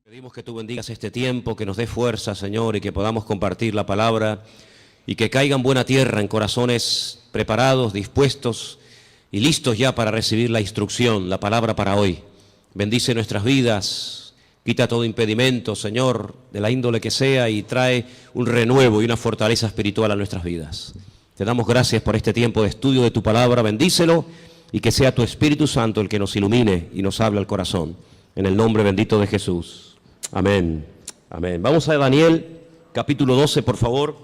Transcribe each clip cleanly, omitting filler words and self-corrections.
Pedimos que tú bendigas este tiempo, que nos dé fuerza, Señor, y que podamos compartir la palabra y que caiga en buena tierra, en corazones preparados, dispuestos y listos ya para recibir la instrucción, la palabra para hoy. Bendice nuestras vidas, quita todo impedimento, Señor, de la índole que sea, y trae un renuevo y una fortaleza espiritual a nuestras vidas. Te damos gracias por este tiempo de estudio de tu palabra, bendícelo y que sea tu Espíritu Santo el que nos ilumine y nos hable al corazón. En el nombre bendito de Jesús. Amén. Amén. Vamos a Daniel, capítulo 12, por favor.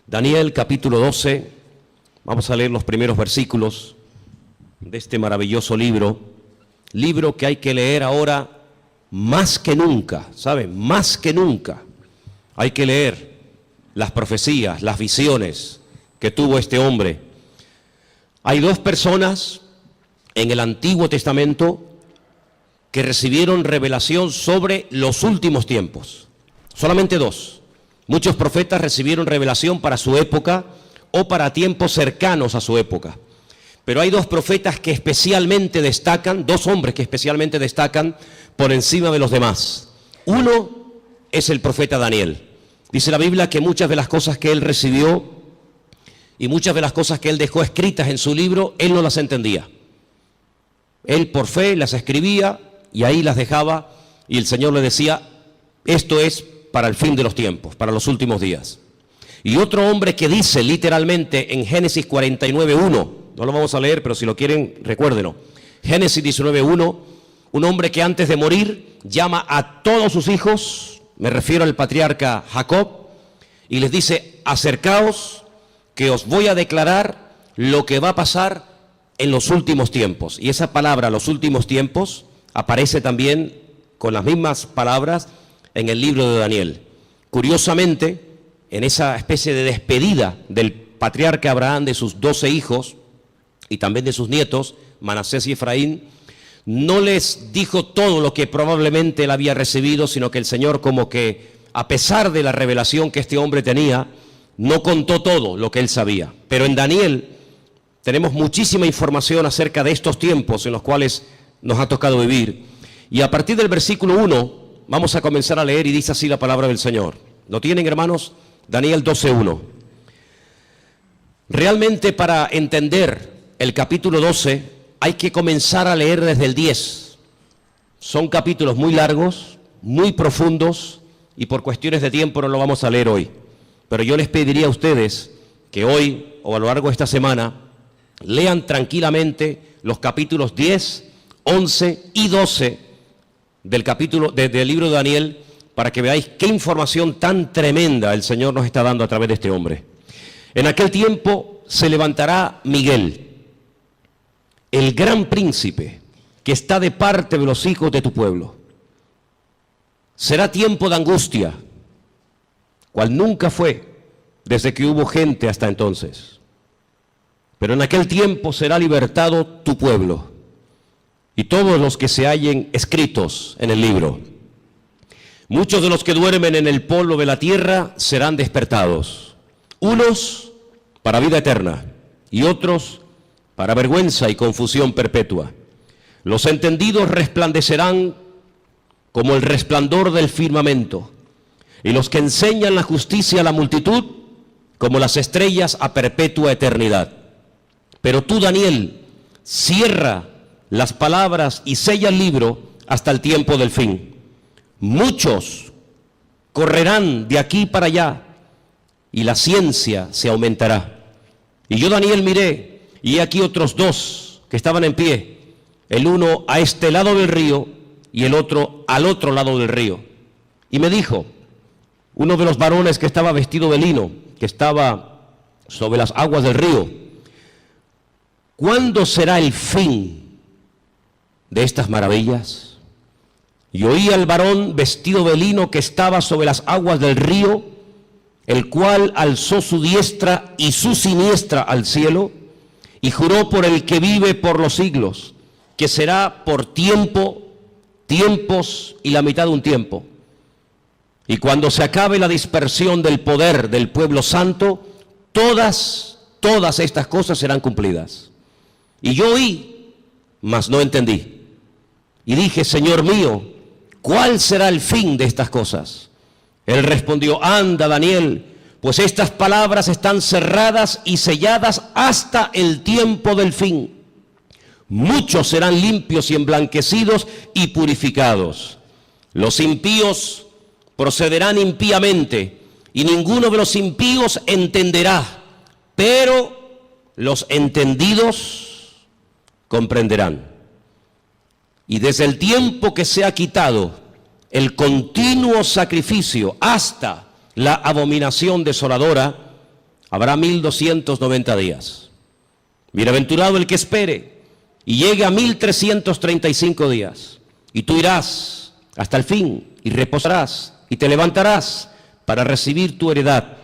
Daniel, capítulo 12. Vamos a leer los primeros versículos de este maravilloso libro. Libro que hay que leer ahora más que nunca, ¿saben? Más que nunca. Hay que leer las profecías, las visiones que tuvo este hombre. Hay dos personas en el Antiguo Testamento que recibieron revelación sobre los últimos tiempos. Solamente dos. Muchos profetas recibieron revelación para su época o para tiempos cercanos a su época. Pero hay dos profetas que especialmente destacan, dos hombres que especialmente destacan por encima de los demás. Uno es el profeta Daniel. Dice la Biblia que muchas de las cosas que él recibió y muchas de las cosas que él dejó escritas en su libro, él no las entendía. Él por fe las escribía y ahí las dejaba, y el Señor le decía, esto es para el fin de los tiempos, para los últimos días. Y otro hombre que dice literalmente en Génesis 49:1, no lo vamos a leer, pero si lo quieren, recuérdenlo. Génesis 19:1, un hombre que antes de morir llama a todos sus hijos, me refiero al patriarca Jacob, y les dice, acercaos, que os voy a declarar lo que va a pasar en los últimos tiempos. Y esa palabra, los últimos tiempos, aparece también con las mismas palabras en el libro de Daniel. Curiosamente, en esa especie de despedida del patriarca Abraham de sus 12 hijos y también de sus nietos, Manasés y Efraín, no les dijo todo lo que probablemente él había recibido, sino que el Señor, como que a pesar de la revelación que este hombre tenía, no contó todo lo que él sabía. Pero en Daniel tenemos muchísima información acerca de estos tiempos en los cuales nos ha tocado vivir. Y a partir del versículo 1 vamos a comenzar a leer, y dice así la palabra del Señor. ¿Lo tienen, hermanos? Daniel 12:1. Realmente, para entender el capítulo 12 hay que comenzar a leer desde el 10. Son capítulos muy largos, muy profundos, y por cuestiones de tiempo no lo vamos a leer hoy. Pero yo les pediría a ustedes que hoy o a lo largo de esta semana lean tranquilamente los capítulos 10, 11 y 12 del libro de Daniel, para que veáis qué información tan tremenda el Señor nos está dando a través de este hombre. En aquel tiempo se levantará Miguel, el gran príncipe, que está de parte de los hijos de tu pueblo. Será tiempo de angustia, cual nunca fue desde que hubo gente hasta entonces. Pero en aquel tiempo será libertado tu pueblo y todos los que se hallen escritos en el libro. Muchos de los que duermen en el polvo de la tierra serán despertados, unos para vida eterna y otros para vergüenza y confusión perpetua. Los entendidos resplandecerán como el resplandor del firmamento, y los que enseñan la justicia a la multitud como las estrellas a perpetua eternidad. Pero tú, Daniel, cierra las palabras y sella el libro hasta el tiempo del fin. Muchos correrán de aquí para allá y la ciencia se aumentará. Y yo, Daniel, miré, y he aquí otros dos que estaban en pie, el uno a este lado del río y el otro al otro lado del río. Y me dijo uno de los varones que estaba vestido de lino, que estaba sobre las aguas del río, ¿cuándo será el fin de estas maravillas? Y oí al varón vestido de lino que estaba sobre las aguas del río, el cual alzó su diestra y su siniestra al cielo, y juró por el que vive por los siglos, que será por tiempo, tiempos y la mitad de un tiempo. Y cuando se acabe la dispersión del poder del pueblo santo, todas estas cosas serán cumplidas. Y yo oí, mas no entendí. Y dije, Señor mío, ¿cuál será el fin de estas cosas? Él respondió, anda, Daniel, pues estas palabras están cerradas y selladas hasta el tiempo del fin. Muchos serán limpios y emblanquecidos y purificados. Los impíos procederán impíamente, y ninguno de los impíos entenderá, pero los entendidos comprenderán. Y desde el tiempo que se ha quitado el continuo sacrificio hasta la abominación desoladora, habrá 1290 días. Bienaventurado el que espere y llegue a 1335 días. Y tú irás hasta el fin y reposarás y te levantarás para recibir tu heredad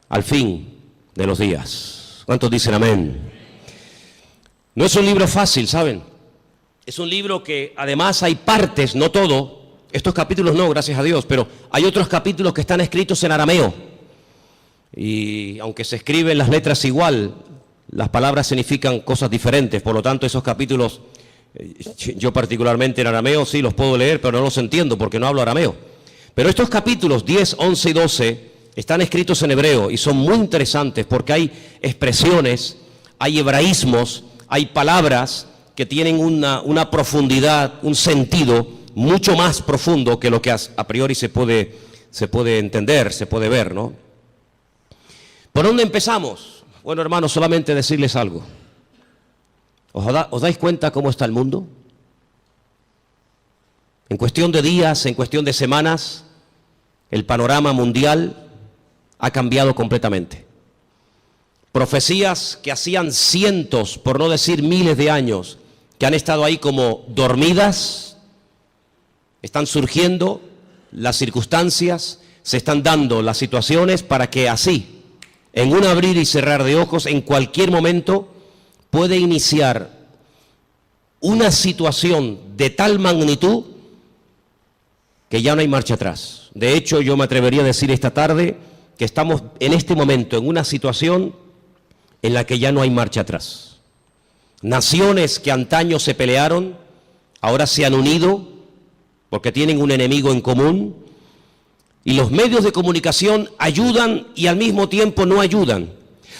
al fin de los días. ¿Cuántos dicen amén? No es un libro fácil, ¿saben? Es un libro que además hay partes, no todo, estos capítulos no, gracias a Dios, pero hay otros capítulos que están escritos en arameo. Y aunque se escriben las letras igual, las palabras significan cosas diferentes. Por lo tanto, esos capítulos, yo particularmente en arameo sí los puedo leer, pero no los entiendo porque no hablo arameo. Pero estos capítulos 10, 11 y 12 están escritos en hebreo y son muy interesantes porque hay expresiones, hay hebraísmos, hay palabras que tienen una profundidad, un sentido mucho más profundo que lo que a priori se puede entender, se puede ver, ¿no? ¿Por dónde empezamos? Bueno, hermanos, solamente decirles algo. ¿Os dais cuenta cómo está el mundo? En cuestión de días, en cuestión de semanas, el panorama mundial ha cambiado completamente. Profecías que hacían cientos, por no decir miles de años, que han estado ahí como dormidas, están surgiendo las circunstancias, se están dando las situaciones para que así, en un abrir y cerrar de ojos, en cualquier momento, puede iniciar una situación de tal magnitud que ya no hay marcha atrás. De hecho, yo me atrevería a decir esta tarde que estamos en este momento en una situación en la que ya no hay marcha atrás. Naciones que antaño se pelearon, ahora se han unido porque tienen un enemigo en común, y los medios de comunicación ayudan y al mismo tiempo no ayudan.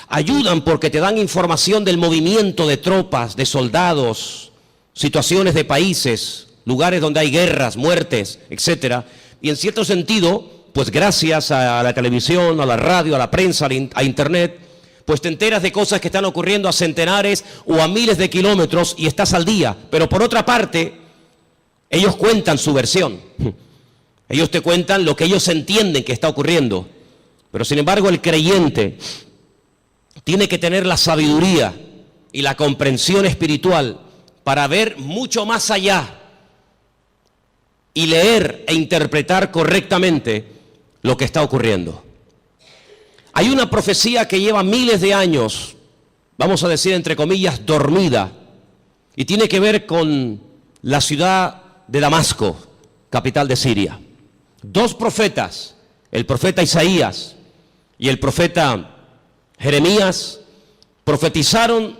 Ayudan porque te dan información del movimiento de tropas, de soldados, situaciones de países, lugares donde hay guerras, muertes, etcétera. Y en cierto sentido, pues gracias a la televisión, a la radio, a la prensa, a internet, pues te enteras de cosas que están ocurriendo a centenares o a miles de kilómetros y estás al día. Pero por otra parte, ellos cuentan su versión. Ellos te cuentan lo que ellos entienden que está ocurriendo. Pero sin embargo, el creyente tiene que tener la sabiduría y la comprensión espiritual para ver mucho más allá y leer e interpretar correctamente lo que está ocurriendo. Hay una profecía que lleva miles de años, vamos a decir entre comillas, dormida, y tiene que ver con la ciudad de Damasco, capital de Siria. Dos profetas, el profeta Isaías y el profeta Jeremías, profetizaron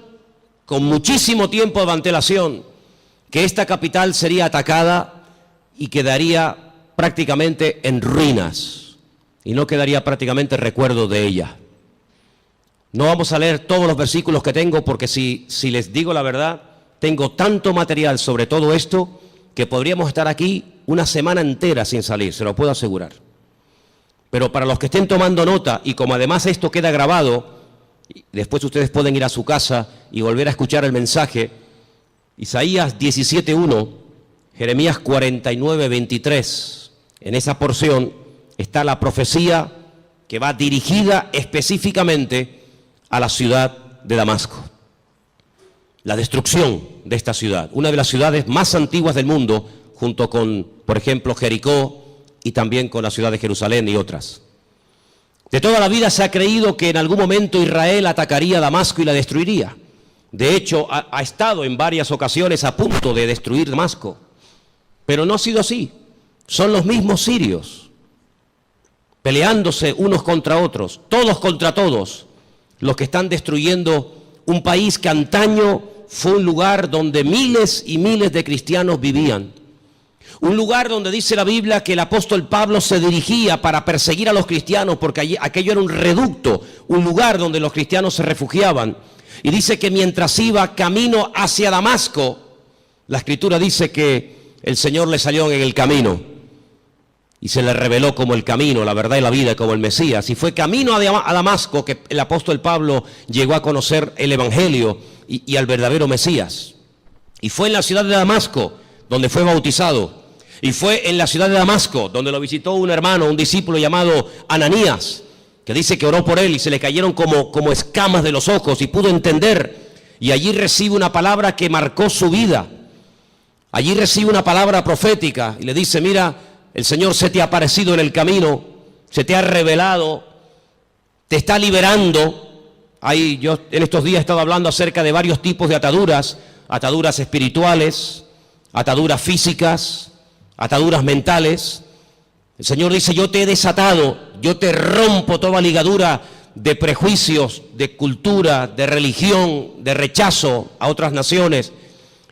con muchísimo tiempo de antelación que esta capital sería atacada y quedaría prácticamente en ruinas. Y no quedaría prácticamente recuerdo de ella. No vamos a leer todos los versículos que tengo porque si les digo la verdad, tengo tanto material sobre todo esto que podríamos estar aquí una semana entera sin salir, se lo puedo asegurar. Pero para los que estén tomando nota, y como además esto queda grabado, después ustedes pueden ir a su casa y volver a escuchar el mensaje, Isaías 17:1, Jeremías 49:23, en esa porción está la profecía que va dirigida específicamente a la ciudad de Damasco. La destrucción de esta ciudad, una de las ciudades más antiguas del mundo, junto con, por ejemplo, Jericó y también con la ciudad de Jerusalén y otras. De toda la vida se ha creído que en algún momento Israel atacaría Damasco y la destruiría. De hecho, ha estado en varias ocasiones a punto de destruir Damasco, pero no ha sido así. Son los mismos sirios, peleándose unos contra otros, todos contra todos, los que están destruyendo un país que antaño fue un lugar donde miles y miles de cristianos vivían. Un lugar donde dice la Biblia que el apóstol Pablo se dirigía para perseguir a los cristianos, porque aquello era un reducto, un lugar donde los cristianos se refugiaban. Y dice que mientras iba camino hacia Damasco, la Escritura dice que el Señor le salió en el camino y se le reveló como el camino, la verdad y la vida, como el Mesías. Y fue camino a Damasco que el apóstol Pablo llegó a conocer el Evangelio y al verdadero Mesías. Y fue en la ciudad de Damasco donde fue bautizado. Y fue en la ciudad de Damasco donde lo visitó un hermano, un discípulo llamado Ananías, que dice que oró por él y se le cayeron como escamas de los ojos y pudo entender. Y allí recibe una palabra que marcó su vida. Allí recibe una palabra profética y le dice: mira, el Señor se te ha aparecido en el camino, se te ha revelado, te está liberando. Yo en estos días he estado hablando acerca de varios tipos de ataduras, ataduras espirituales, ataduras físicas, ataduras mentales. El Señor dice: yo te he desatado, yo te rompo toda ligadura de prejuicios, de cultura, de religión, de rechazo a otras naciones,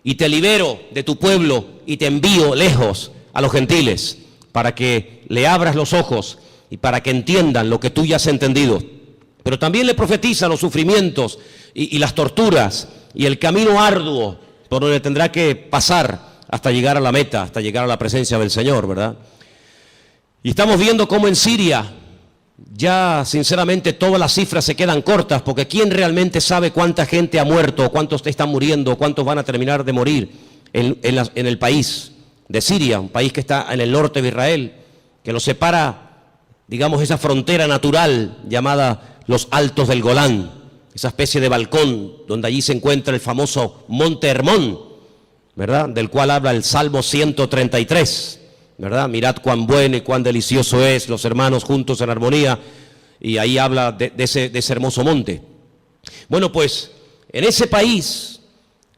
y te libero de tu pueblo y te envío lejos a los gentiles, para que le abras los ojos y para que entiendan lo que tú ya has entendido. Pero también le profetiza los sufrimientos y las torturas y el camino arduo por donde tendrá que pasar hasta llegar a la meta, hasta llegar a la presencia del Señor, ¿verdad? Y estamos viendo cómo en Siria ya sinceramente todas las cifras se quedan cortas, porque ¿quién realmente sabe cuánta gente ha muerto, cuántos están muriendo, cuántos van a terminar de morir en el país de Siria, un país que está en el norte de Israel, que lo separa, digamos, esa frontera natural llamada los Altos del Golán, esa especie de balcón donde allí se encuentra el famoso Monte Hermón, ¿verdad?, del cual habla el Salmo 133, ¿verdad? Mirad cuán bueno y cuán delicioso es los hermanos juntos en armonía, y ahí habla de ese hermoso monte. Bueno, pues en ese país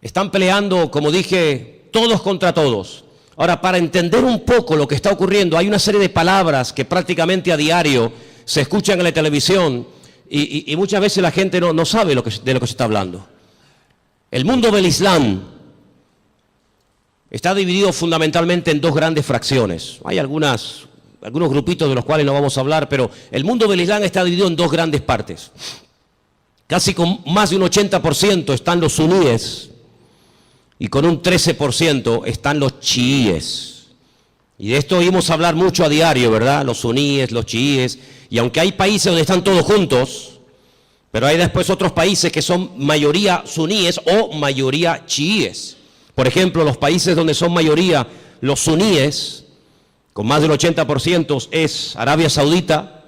están peleando, como dije, todos contra todos. Ahora, para entender un poco lo que está ocurriendo, hay una serie de palabras que prácticamente a diario se escuchan en la televisión y muchas veces la gente no sabe de lo que se está hablando. El mundo del Islam está dividido fundamentalmente en dos grandes fracciones. Hay algunos grupitos de los cuales no vamos a hablar, pero el mundo del Islam está dividido en dos grandes partes. Casi con más de un 80% están los suníes y con un 13% están los chiíes. Y de esto oímos hablar mucho a diario, ¿verdad? Los suníes, los chiíes. Y aunque hay países donde están todos juntos, pero hay después otros países que son mayoría suníes o mayoría chiíes. Por ejemplo, los países donde son mayoría los suníes, con más del 80%, es Arabia Saudita,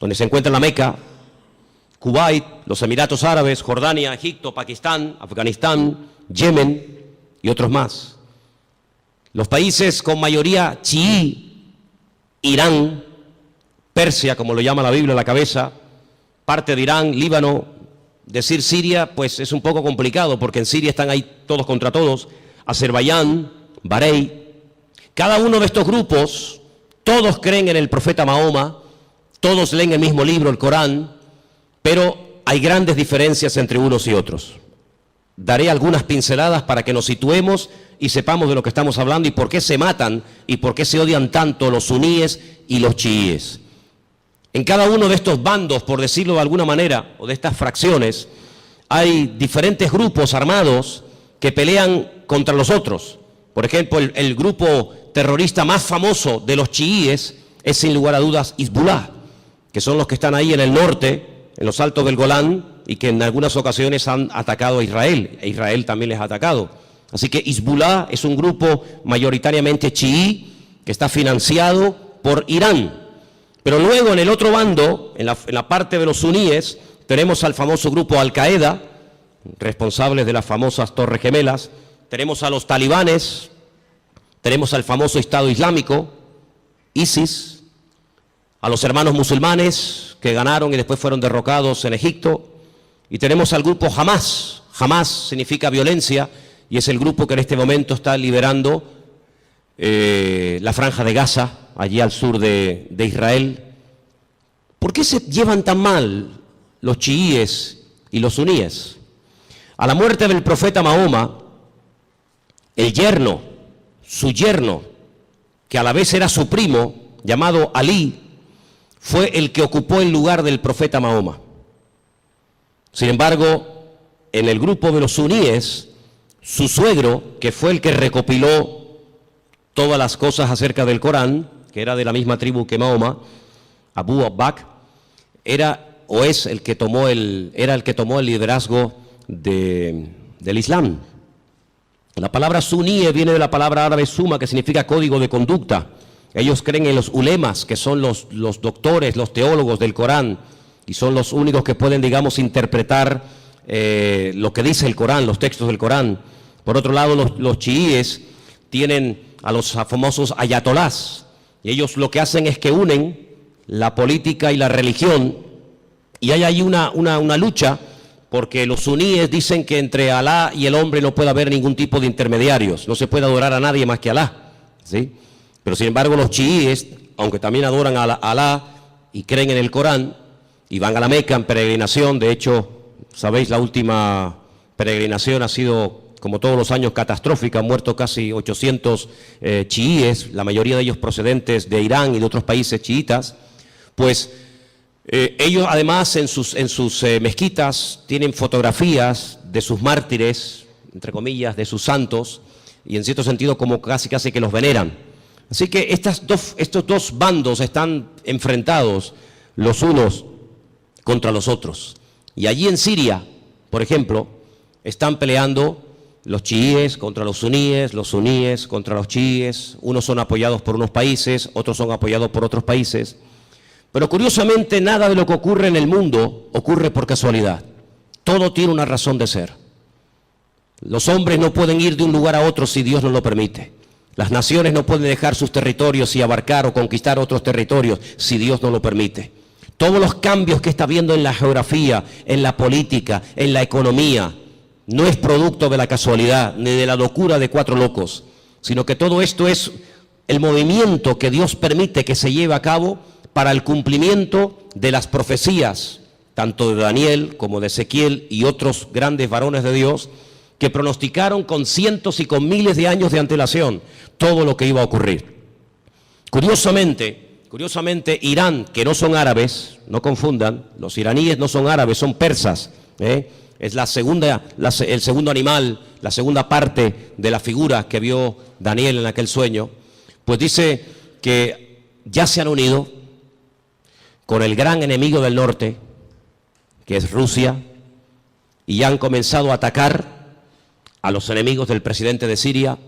donde se encuentra la Meca, Kuwait, los Emiratos Árabes, Jordania, Egipto, Pakistán, Afganistán, Yemen y otros más. Los países con mayoría chií, Irán, Persia, como lo llama la Biblia a la cabeza, parte de Irán, Líbano. Decir Siria, pues es un poco complicado, porque en Siria están ahí todos contra todos, Azerbaiyán, Bahrein. Cada uno de estos grupos, todos creen en el profeta Mahoma, todos leen el mismo libro, el Corán, pero hay grandes diferencias entre unos y otros. Daré algunas pinceladas para que nos situemos y sepamos de lo que estamos hablando y por qué se matan y por qué se odian tanto los suníes y los chiíes. En cada uno de estos bandos, por decirlo de alguna manera, o de estas fracciones, hay diferentes grupos armados que pelean contra los otros. Por ejemplo, el grupo terrorista más famoso de los chiíes es sin lugar a dudas Hezbollah, que son los que están ahí en el norte, en los Altos del Golán, y que en algunas ocasiones han atacado a Israel, e Israel también les ha atacado. Así que Hezbollah es un grupo mayoritariamente chií que está financiado por Irán. Pero luego en el otro bando, en la parte de los suníes, tenemos al famoso grupo Al-Qaeda, responsables de las famosas Torres Gemelas, tenemos a los talibanes, tenemos al famoso Estado Islámico, ISIS, a los hermanos musulmanes que ganaron y después fueron derrocados en Egipto, y tenemos al grupo Hamas. Hamas significa violencia y es el grupo que en este momento está liberando la franja de Gaza, allí al sur de Israel. ¿Por qué se llevan tan mal los chiíes y los suníes? A la muerte del profeta Mahoma, su yerno, que a la vez era su primo, llamado Alí, fue el que ocupó el lugar del profeta Mahoma. Sin embargo, en el grupo de los suníes, su suegro, que fue el que recopiló todas las cosas acerca del Corán, que era de la misma tribu que Mahoma, Abu Bakr, era el que tomó el liderazgo del Islam. La palabra suní viene de la palabra árabe suma, que significa código de conducta. Ellos creen en los ulemas, que son los doctores, los teólogos del Corán, y son los únicos que pueden, digamos, interpretar lo que dice el Corán, los textos del Corán. Por otro lado, los chiíes tienen a los famosos ayatolás, y ellos lo que hacen es que unen la política y la religión, y hay ahí una lucha, porque los suníes dicen que entre Alá y el hombre no puede haber ningún tipo de intermediarios, no se puede adorar a nadie más que a Alá, ¿sí? Pero sin embargo los chiíes, aunque también adoran a Alá y creen en el Corán, y van a la Meca en peregrinación, de hecho, sabéis, la última peregrinación ha sido, como todos los años, catastrófica, han muerto casi 800 chiíes, la mayoría de ellos procedentes de Irán y de otros países chiitas, pues ellos además en sus mezquitas tienen fotografías de sus mártires, entre comillas, de sus santos, y en cierto sentido como casi que los veneran. Así que estos dos bandos están enfrentados los unos contra los otros. Y allí en Siria, por ejemplo, están peleando los chiíes contra los suníes contra los chiíes. Unos son apoyados por unos países, otros son apoyados por otros países. Pero curiosamente nada de lo que ocurre en el mundo ocurre por casualidad. Todo tiene una razón de ser. Los hombres no pueden ir de un lugar a otro si Dios no lo permite. Las naciones no pueden dejar sus territorios y abarcar o conquistar otros territorios si Dios no lo permite. Todos los cambios que está habiendo en la geografía, en la política, en la economía, no es producto de la casualidad ni de la locura de cuatro locos, sino que todo esto es el movimiento que Dios permite que se lleve a cabo para el cumplimiento de las profecías, tanto de Daniel como de Ezequiel y otros grandes varones de Dios, que pronosticaron con cientos y con miles de años de antelación todo lo que iba a ocurrir. Curiosamente, Irán, que no son árabes, no confundan, los iraníes no son árabes, son persas, es el segundo animal, la segunda parte de la figura que vio Daniel en aquel sueño, pues dice que ya se han unido con el gran enemigo del norte, que es Rusia, y ya han comenzado a atacar a los enemigos del presidente de Siria,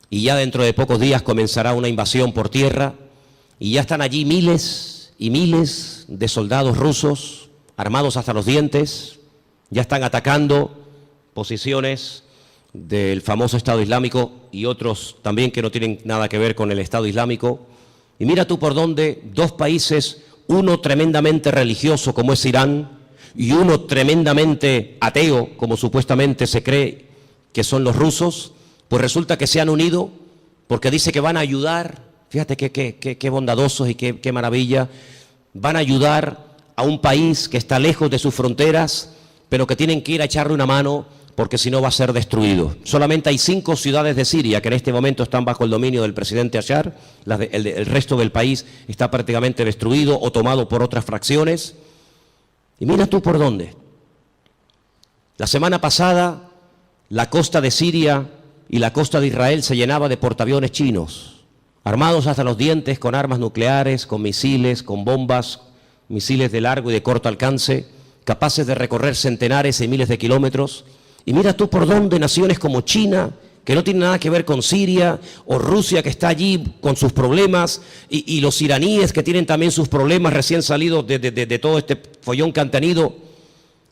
y ya dentro de pocos días comenzará una invasión por tierra, y ya están allí miles y miles de soldados rusos, armados hasta los dientes, ya están atacando posiciones del famoso Estado Islámico y otros también que no tienen nada que ver con el Estado Islámico. Y mira tú por dónde dos países, uno tremendamente religioso como es Irán, y uno tremendamente ateo, como supuestamente se cree que son los rusos, pues resulta que se han unido porque dice que van a ayudar, fíjate qué bondadosos y qué maravilla, van a ayudar a un país que está lejos de sus fronteras, pero que tienen que ir a echarle una mano porque si no va a ser destruido. Solamente hay 5 ciudades de Siria que en este momento están bajo el dominio del presidente Bashar, el resto del país está prácticamente destruido o tomado por otras fracciones. Y mira tú por dónde. La semana pasada la costa de Siria y la costa de Israel se llenaba de portaaviones chinos, armados hasta los dientes con armas nucleares, con misiles, con bombas, misiles de largo y de corto alcance, capaces de recorrer centenares y miles de kilómetros. Y mira tú por dónde naciones como China, que no tiene nada que ver con Siria, o Rusia, que está allí con sus problemas, y los iraníes, que tienen también sus problemas recién salidos de todo este follón que han tenido,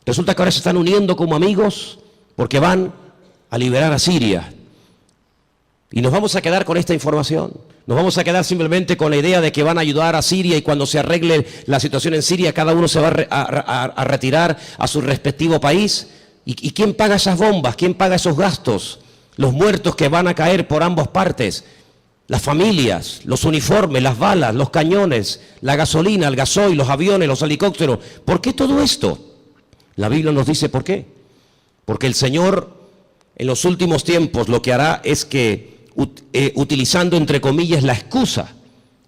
resulta que ahora se están uniendo como amigos porque van a liberar a Siria. Y nos vamos a quedar con esta información. Nos vamos a quedar simplemente con la idea de que van a ayudar a Siria y cuando se arregle la situación en Siria, cada uno se va a retirar a su respectivo país. ¿Y quién paga esas bombas? ¿Quién paga esos gastos? Los muertos que van a caer por ambas partes, las familias, los uniformes, las balas, los cañones, la gasolina, el gasoil, los aviones, los helicópteros. ¿Por qué todo esto? La Biblia nos dice por qué. Porque el Señor en los últimos tiempos lo que hará es que utilizando entre comillas la excusa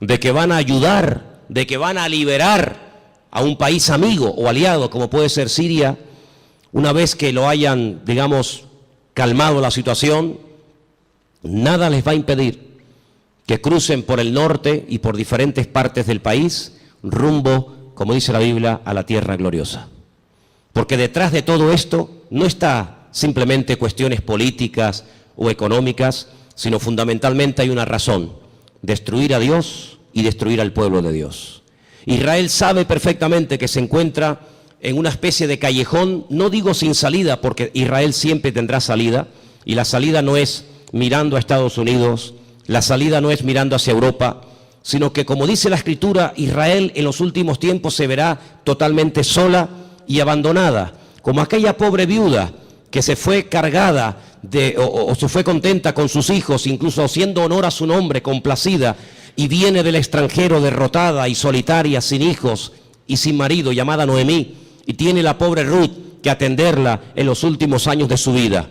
de que van a ayudar, de que van a liberar a un país amigo o aliado como puede ser Siria, una vez que lo hayan, digamos, calmado la situación, nada les va a impedir que crucen por el norte y por diferentes partes del país rumbo, como dice la Biblia, a la tierra gloriosa. Porque detrás de todo esto no está simplemente cuestiones políticas o económicas, sino fundamentalmente hay una razón: destruir a Dios y destruir al pueblo de Dios. Israel sabe perfectamente que se encuentra en una especie de callejón, no digo sin salida, porque Israel siempre tendrá salida, y la salida no es mirando a Estados Unidos, la salida no es mirando hacia Europa, sino que, como dice la Escritura, Israel en los últimos tiempos se verá totalmente sola y abandonada, como aquella pobre viuda que se fue cargada o se fue contenta con sus hijos, incluso haciendo honor a su nombre, complacida, y viene del extranjero derrotada y solitaria, sin hijos y sin marido, llamada Noemí, y tiene la pobre Ruth que atenderla en los últimos años de su vida.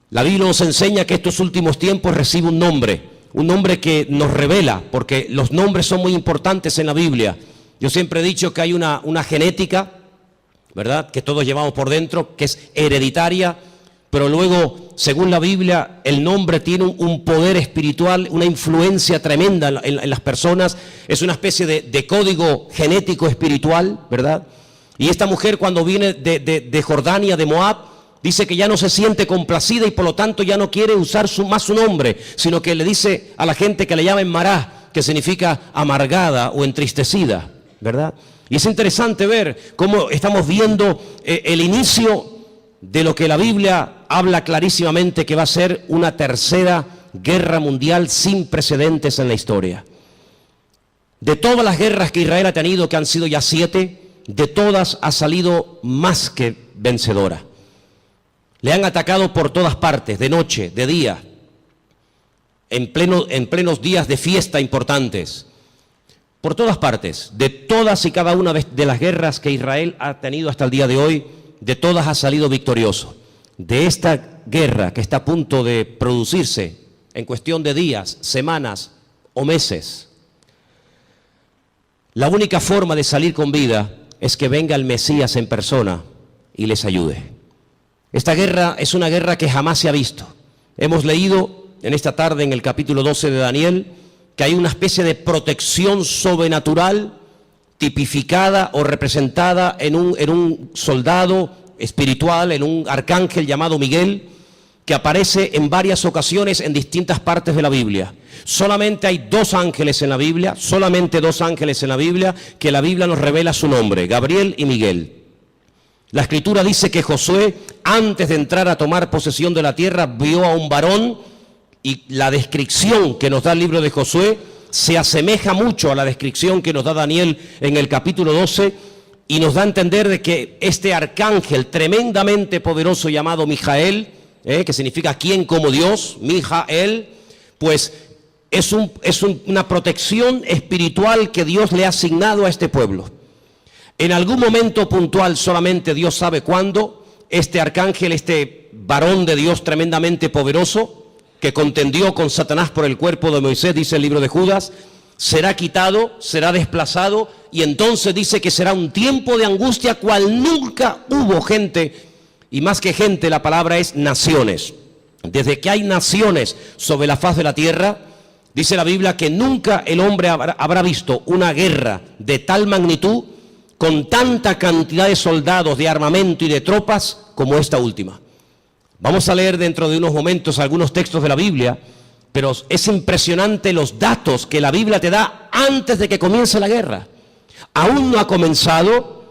La Biblia nos enseña que estos últimos tiempos recibe un nombre que nos revela, porque los nombres son muy importantes en la Biblia. Yo siempre he dicho que hay una genética, ¿verdad?, que todos llevamos por dentro, que es hereditaria, pero luego, según la Biblia, el nombre tiene un poder espiritual, una influencia tremenda en las personas. Es una especie de código genético espiritual, ¿verdad? Y esta mujer, cuando viene de Jordania, de Moab, dice que ya no se siente complacida y por lo tanto ya no quiere usar más su nombre, sino que le dice a la gente que le llamen Mará, que significa amargada o entristecida, ¿verdad? Y es interesante ver cómo estamos viendo el inicio de lo que la Biblia habla clarísimamente que va a ser una tercera guerra mundial sin precedentes en la historia. De todas las guerras que Israel ha tenido, que han sido ya 7, de todas ha salido más que vencedora. Le han atacado por todas partes, de noche, de día, en plenos días de fiesta importantes. Por todas partes, de todas y cada una de las guerras que Israel ha tenido hasta el día de hoy, de todas ha salido victorioso. De esta guerra que está a punto de producirse en cuestión de días, semanas o meses, la única forma de salir con vida es que venga el Mesías en persona y les ayude. Esta guerra es una guerra que jamás se ha visto. Hemos leído en esta tarde en el capítulo 12 de Daniel que hay una especie de protección sobrenatural tipificada o representada en un soldado espiritual, en un arcángel llamado Miguel, que aparece en varias ocasiones en distintas partes de la Biblia. Solamente hay 2 ángeles en la Biblia, solamente 2 ángeles en la Biblia, que la Biblia nos revela su nombre, Gabriel y Miguel. La Escritura dice que Josué, antes de entrar a tomar posesión de la tierra, vio a un varón, y la descripción que nos da el libro de Josué se asemeja mucho a la descripción que nos da Daniel en el capítulo 12, y nos da a entender de que este arcángel tremendamente poderoso llamado Mijael, que significa quien como Dios, Mijael, pues es una protección espiritual que Dios le ha asignado a este pueblo. En algún momento puntual, solamente Dios sabe cuándo, este arcángel, este varón de Dios tremendamente poderoso, que contendió con Satanás por el cuerpo de Moisés, dice el libro de Judas, será quitado, será desplazado, y entonces dice que será un tiempo de angustia cual nunca hubo gente, y más que gente, la palabra es naciones. Desde que hay naciones sobre la faz de la tierra, dice la Biblia que nunca el hombre habrá visto una guerra de tal magnitud, con tanta cantidad de soldados, de armamento y de tropas como esta última. Vamos a leer dentro de unos momentos algunos textos de la Biblia, pero es impresionante los datos que la Biblia te da antes de que comience la guerra. Aún no ha comenzado,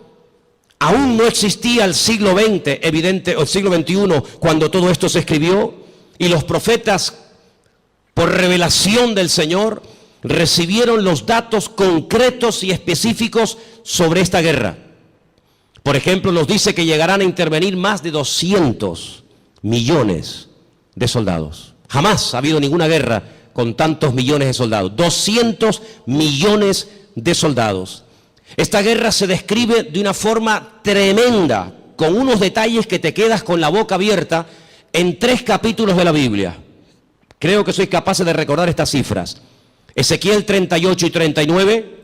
aún no existía el siglo XX, o el siglo XXI, cuando todo esto se escribió, y los profetas, por revelación del Señor, recibieron los datos concretos y específicos sobre esta guerra. Por ejemplo, nos dice que llegarán a intervenir más de 200 millones de soldados. Jamás ha habido ninguna guerra con tantos millones de soldados. 200 millones de soldados. Esta guerra se describe de una forma tremenda, con unos detalles que te quedas con la boca abierta en 3 capítulos de la Biblia. Creo que sois capaces de recordar estas cifras. Ezequiel 38 y 39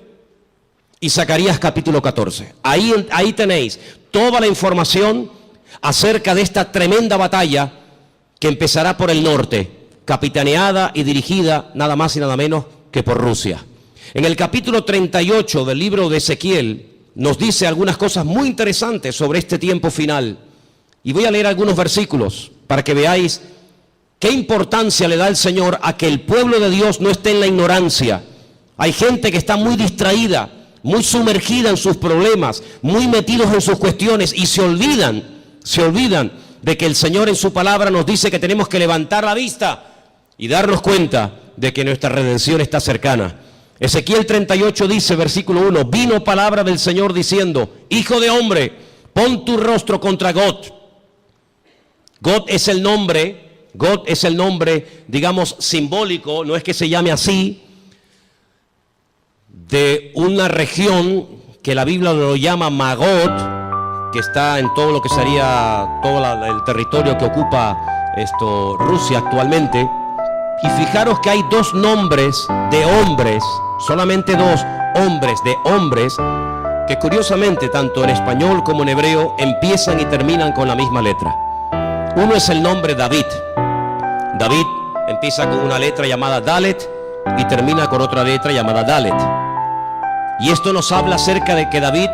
y Zacarías capítulo 14. Ahí tenéis toda la información acerca de esta tremenda batalla que empezará por el norte, capitaneada y dirigida nada más y nada menos que por Rusia. En el capítulo 38 del libro de Ezequiel nos dice algunas cosas muy interesantes sobre este tiempo final. Y voy a leer algunos versículos para que veáis qué importancia le da el Señor a que el pueblo de Dios no esté en la ignorancia. Hay gente que está muy distraída, muy sumergida en sus problemas, muy metidos en sus cuestiones y se olvidan de que el Señor en su palabra nos dice que tenemos que levantar la vista y darnos cuenta de que nuestra redención está cercana. Ezequiel 38 dice, versículo 1, vino palabra del Señor diciendo, hijo de hombre, pon tu rostro contra Gog. Gog es el nombre, digamos, simbólico, no es que se llame así, de una región que la Biblia lo llama Magog, que está en todo lo que sería todo el territorio que ocupa Rusia actualmente. Y fijaros que hay dos nombres de hombres, solamente dos hombres de hombres, que curiosamente tanto en español como en hebreo empiezan y terminan con la misma letra. Uno es el nombre David. David empieza con una letra llamada Dalet y termina con otra letra llamada Dalet. Y esto nos habla acerca de que David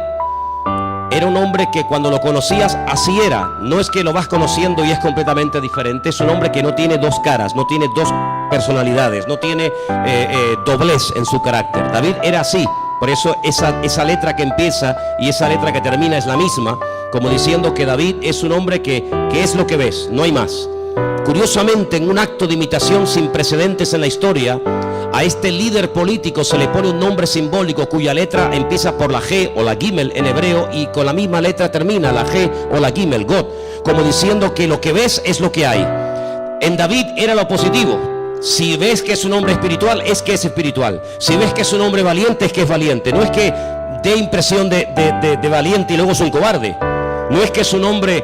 era un hombre que cuando lo conocías así era. No es que lo vas conociendo y es completamente diferente. Es un hombre que no tiene dos caras, no tiene dos personalidades, no tiene doblez en su carácter. David era así. Por eso esa letra que empieza y esa letra que termina es la misma, como diciendo que David es un hombre que es lo que ves, no hay más. Curiosamente, en un acto de imitación sin precedentes en la historia, a este líder político se le pone un nombre simbólico cuya letra empieza por la G o la Gimel en hebreo y con la misma letra termina la G o la Gimel, God, como diciendo que lo que ves es lo que hay. En David era lo positivo. Si ves que es un hombre espiritual, es que es espiritual. Si ves que es un hombre valiente, es que es valiente. No es que dé impresión de valiente y luego es un cobarde. No es que es un hombre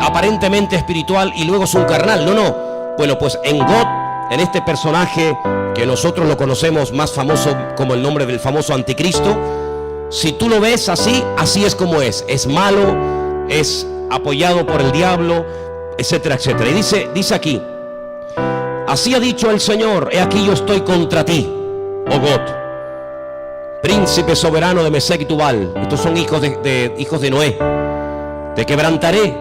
aparentemente espiritual y luego es un carnal. No. Bueno, pues en God, en este personaje que nosotros lo conocemos más famoso como el nombre del famoso anticristo, si tú lo ves así, así es como es. Es malo, es apoyado por el diablo, etcétera, etcétera. Y dice aquí, así ha dicho el Señor, he aquí yo estoy contra ti, oh God, príncipe soberano de Mesec y Tubal. Estos son hijos de Noé. Te quebrantaré,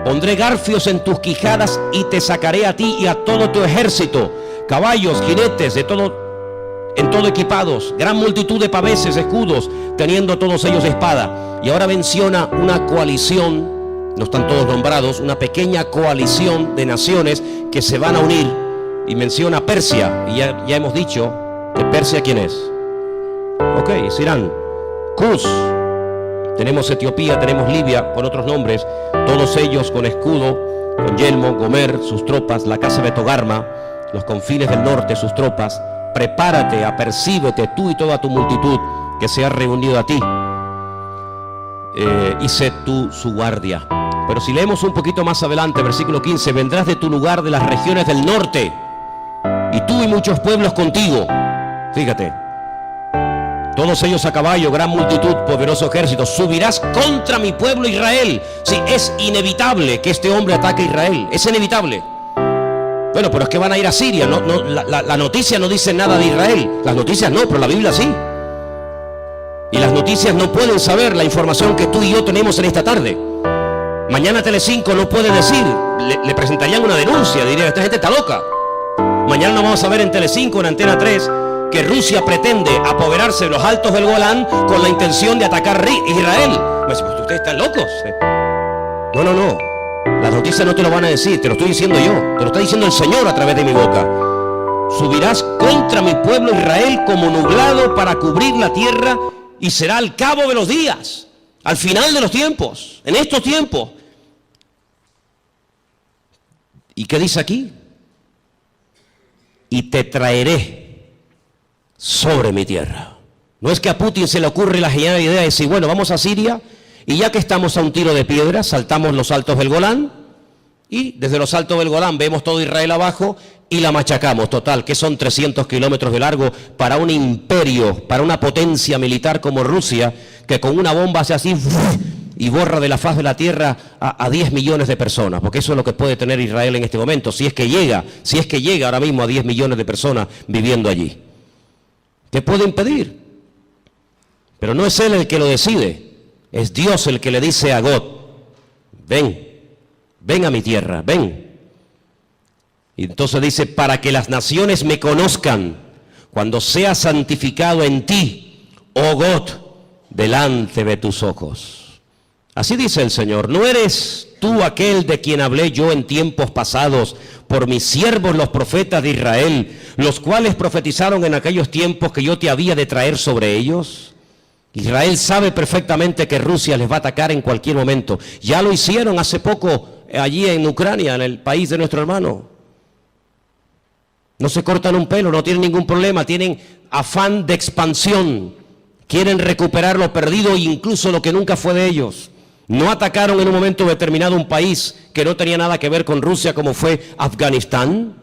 pondré garfios en tus quijadas y te sacaré a ti y a todo tu ejército, caballos, jinetes, en todo equipados, gran multitud de paveses, escudos, teniendo todos ellos espada. Y ahora menciona una coalición, no están todos nombrados, una pequeña coalición de naciones que se van a unir. Y menciona Persia, y ya hemos dicho que Persia, ¿quién es? Ok, es Irán. Cus, tenemos Etiopía, tenemos Libia, con otros nombres, todos ellos con escudo, con yelmo, Gomer, sus tropas, la casa de Togarma, los confines del norte, sus tropas. Prepárate, apercíbete tú y toda tu multitud que se ha reunido a ti, y sé tú su guardia. Pero si leemos un poquito más adelante, versículo 15, vendrás de tu lugar de las regiones del norte, y tú y muchos pueblos contigo. Fíjate, todos ellos a caballo, gran multitud, poderoso ejército. Subirás contra mi pueblo Israel. Sí, es inevitable que este hombre ataque a Israel, es inevitable. Bueno, pero es que van a ir a Siria. La noticia no dice nada de Israel. Las noticias no, pero la Biblia sí. Y las noticias no pueden saber la información que tú y yo tenemos en esta tarde. Mañana Telecinco no puede decir, le presentarían una denuncia, dirían, esta gente está loca. Mañana no vamos a ver en Telecinco, en Antena 3, que Rusia pretende apoderarse de los altos del Golán con la intención de atacar Israel. Me dice, pues ustedes están locos. No. Las noticias no te lo van a decir, te lo estoy diciendo yo, te lo está diciendo el Señor a través de mi boca. Subirás contra mi pueblo Israel como nublado para cubrir la tierra y será al cabo de los días, al final de los tiempos, en estos tiempos. ¿Y qué dice aquí? Y te traeré sobre mi tierra. No es que a Putin se le ocurre la genial idea de decir, bueno, vamos a Siria y ya que estamos a un tiro de piedra, saltamos los altos del Golán y desde los altos del Golán vemos todo Israel abajo y la machacamos. Total, que son 300 kilómetros de largo para un imperio, para una potencia militar como Rusia, que con una bomba hace así y borra de la faz de la tierra a 10 millones de personas, porque eso es lo que puede tener Israel en este momento, si es que llega ahora mismo a 10 millones de personas viviendo allí. ¿Qué puede impedir? Pero no es él el que lo decide, es Dios el que le dice a God, ven a mi tierra, ven. Y entonces dice, para que las naciones me conozcan, cuando sea santificado en ti, oh God, delante de tus ojos. Así dice el Señor, ¿no eres tú aquel de quien hablé yo en tiempos pasados por mis siervos los profetas de Israel, los cuales profetizaron en aquellos tiempos que yo te había de traer sobre ellos? Israel sabe perfectamente que Rusia les va a atacar en cualquier momento. Ya lo hicieron hace poco allí en Ucrania, en el país de nuestro hermano. No se cortan un pelo, no tienen ningún problema, tienen afán de expansión. Quieren recuperar lo perdido e incluso lo que nunca fue de ellos. No atacaron en un momento determinado un país que no tenía nada que ver con Rusia, como fue Afganistán.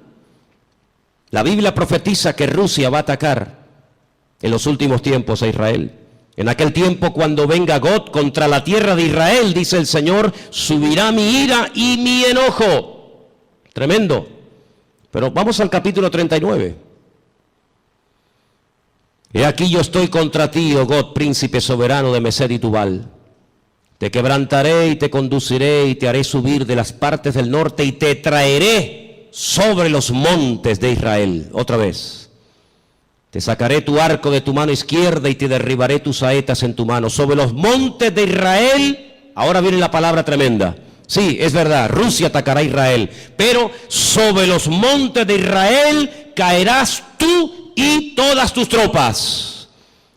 La Biblia profetiza que Rusia va a atacar en los últimos tiempos a Israel. En aquel tiempo, cuando venga God contra la tierra de Israel, dice el Señor, subirá mi ira y mi enojo. Tremendo. Pero vamos al capítulo 39. He aquí yo estoy contra ti, oh God, príncipe soberano de Mesed y Tubal. Te quebrantaré y te conduciré y te haré subir de las partes del norte y te traeré sobre los montes de Israel. Otra vez. Te sacaré tu arco de tu mano izquierda y te derribaré tus saetas en tu mano. Sobre los montes de Israel, ahora viene la palabra tremenda. Sí, es verdad, Rusia atacará a Israel, pero sobre los montes de Israel caerás tú y todas tus tropas,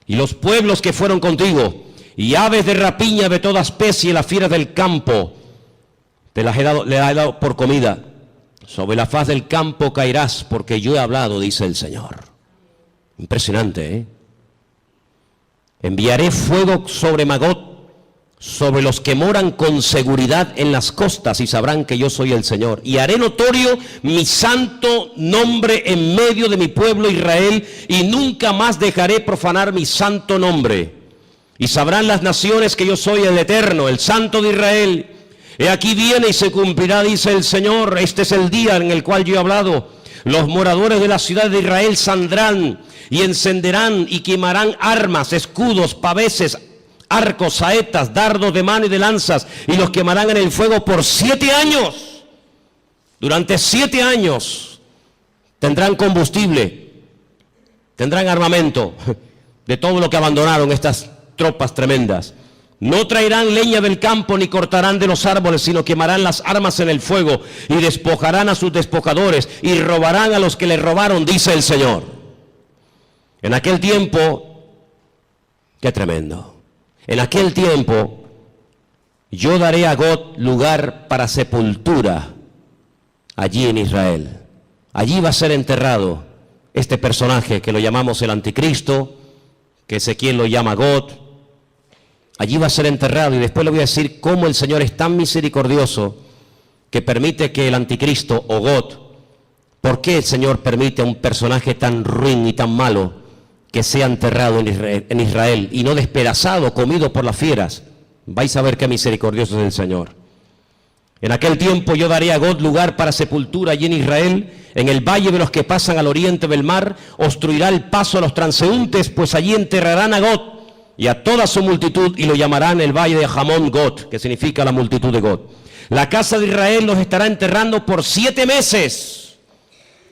y los pueblos que fueron contigo, y aves de rapiña de toda especie, las fieras del campo, le he dado por comida. Sobre la faz del campo caerás, porque yo he hablado, dice el Señor. Impresionante, ¿eh? Enviaré fuego sobre Magog, sobre los que moran con seguridad en las costas, y sabrán que yo soy el Señor. Y haré notorio mi santo nombre en medio de mi pueblo Israel, y nunca más dejaré profanar mi santo nombre. Y sabrán las naciones que yo soy el Eterno, el Santo de Israel. He aquí viene y se cumplirá, dice el Señor. Este es el día en el cual yo he hablado. Los moradores de la ciudad de Israel saldrán y encenderán y quemarán armas, escudos, paveses, arcos, saetas, dardos de mano y de lanzas, y los quemarán en el fuego por 7 años. Durante 7 años tendrán combustible, tendrán armamento de todo lo que abandonaron estas tropas tremendas. No traerán leña del campo ni cortarán de los árboles, sino quemarán las armas en el fuego y despojarán a sus despojadores y robarán a los que les robaron, dice el Señor. En aquel tiempo, qué tremendo. En aquel tiempo, yo daré a God lugar para sepultura allí en Israel. Allí va a ser enterrado este personaje que lo llamamos el anticristo, que Ezequiel lo llama God. Allí va a ser enterrado, y después le voy a decir cómo el Señor es tan misericordioso que permite que el anticristo o God, ¿por qué el Señor permite a un personaje tan ruin y tan malo que sea enterrado en Israel y no despedazado, comido por las fieras? Vais a ver qué misericordioso es el Señor. En aquel tiempo yo daré a God lugar para sepultura allí en Israel, en el valle de los que pasan al oriente del mar, obstruirá el paso a los transeúntes, pues allí enterrarán a God y a toda su multitud, y lo llamarán el valle de Hamón God, que significa la multitud de God. La casa de Israel los estará enterrando por 7 meses.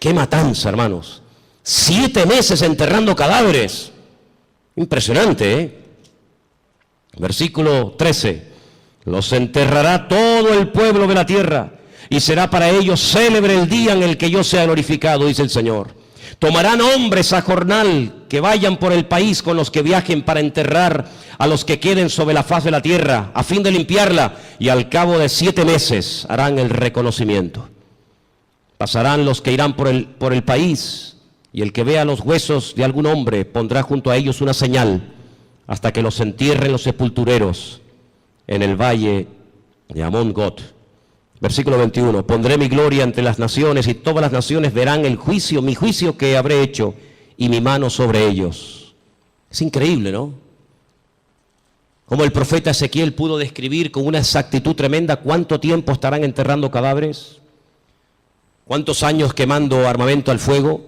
¡Qué matanza, hermanos! 7 meses enterrando cadáveres. Impresionante, ¿eh? Versículo 13. Los enterrará todo el pueblo de la tierra, y será para ellos célebre el día en el que yo sea glorificado, dice el Señor. Tomarán hombres a jornal que vayan por el país con los que viajen para enterrar a los que queden sobre la faz de la tierra, a fin de limpiarla, y al cabo de 7 meses harán el reconocimiento. Pasarán los que irán por el país, y el que vea los huesos de algún hombre pondrá junto a ellos una señal, hasta que los entierren los sepultureros en el valle de Hamón God. Versículo 21, pondré mi gloria entre las naciones y todas las naciones verán el juicio, mi juicio que habré hecho y mi mano sobre ellos. Es increíble, ¿no? Como el profeta Ezequiel pudo describir con una exactitud tremenda cuánto tiempo estarán enterrando cadáveres, cuántos años quemando armamento al fuego.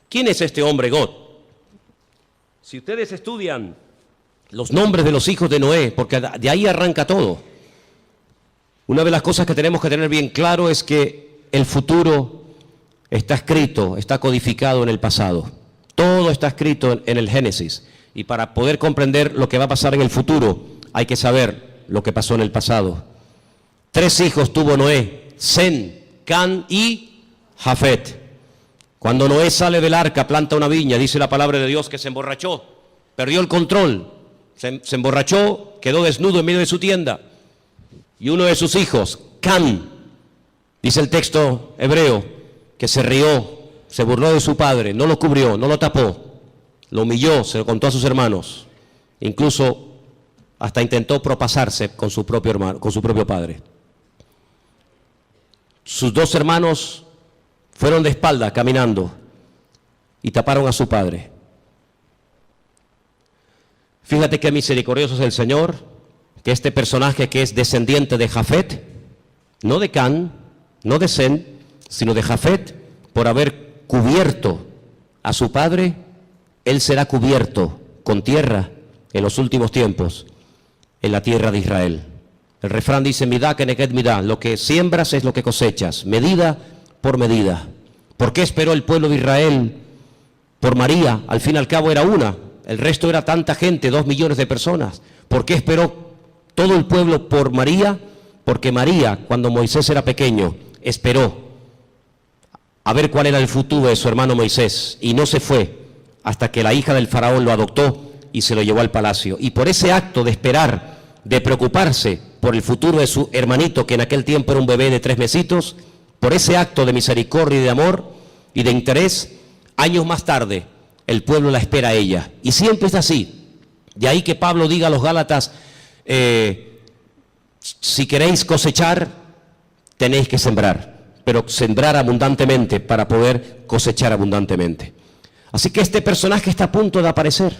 ¿Quién es este hombre God? Si ustedes estudian los nombres de los hijos de Noé, porque de ahí arranca todo, una de las cosas que tenemos que tener bien claro es que el futuro está escrito, está codificado en el pasado. Todo está escrito en el Génesis. Y para poder comprender lo que va a pasar en el futuro, hay que saber lo que pasó en el pasado. 3 hijos tuvo Noé: Sem, Can y Jafet. Cuando Noé sale del arca, planta una viña, dice la palabra de Dios que se emborrachó, perdió el control, se emborrachó, quedó desnudo en medio de su tienda. Y uno de sus hijos, Can, dice el texto hebreo, que se rió, se burló de su padre, no lo cubrió, no lo tapó, lo humilló, se lo contó a sus hermanos, incluso hasta intentó propasarse con su propio hermano, con su propio padre. Sus 2 hermanos fueron de espalda caminando y taparon a su padre. Fíjate qué misericordioso es el Señor, que este personaje que es descendiente de Jafet, no de Can, no de Sem, sino de Jafet, por haber cubierto a su padre, él será cubierto con tierra en los últimos tiempos, en la tierra de Israel. El refrán dice, midá keneged midá, lo que siembras es lo que cosechas, medida por medida. ¿Por qué esperó el pueblo de Israel por María? Al fin y al cabo era una, el resto era tanta gente, 2 millones de personas. ¿Por qué esperó todo el pueblo por María? Porque María, cuando Moisés era pequeño, esperó a ver cuál era el futuro de su hermano Moisés y no se fue hasta que la hija del faraón lo adoptó y se lo llevó al palacio. Y por ese acto de esperar, de preocuparse por el futuro de su hermanito, que en aquel tiempo era un bebé de 3 mesitos, por ese acto de misericordia y de amor y de interés, años más tarde el pueblo la espera a ella. Y siempre es así. De ahí que Pablo diga a los Gálatas, si queréis cosechar, tenéis que sembrar, pero sembrar abundantemente para poder cosechar abundantemente. Así que este personaje está a punto de aparecer.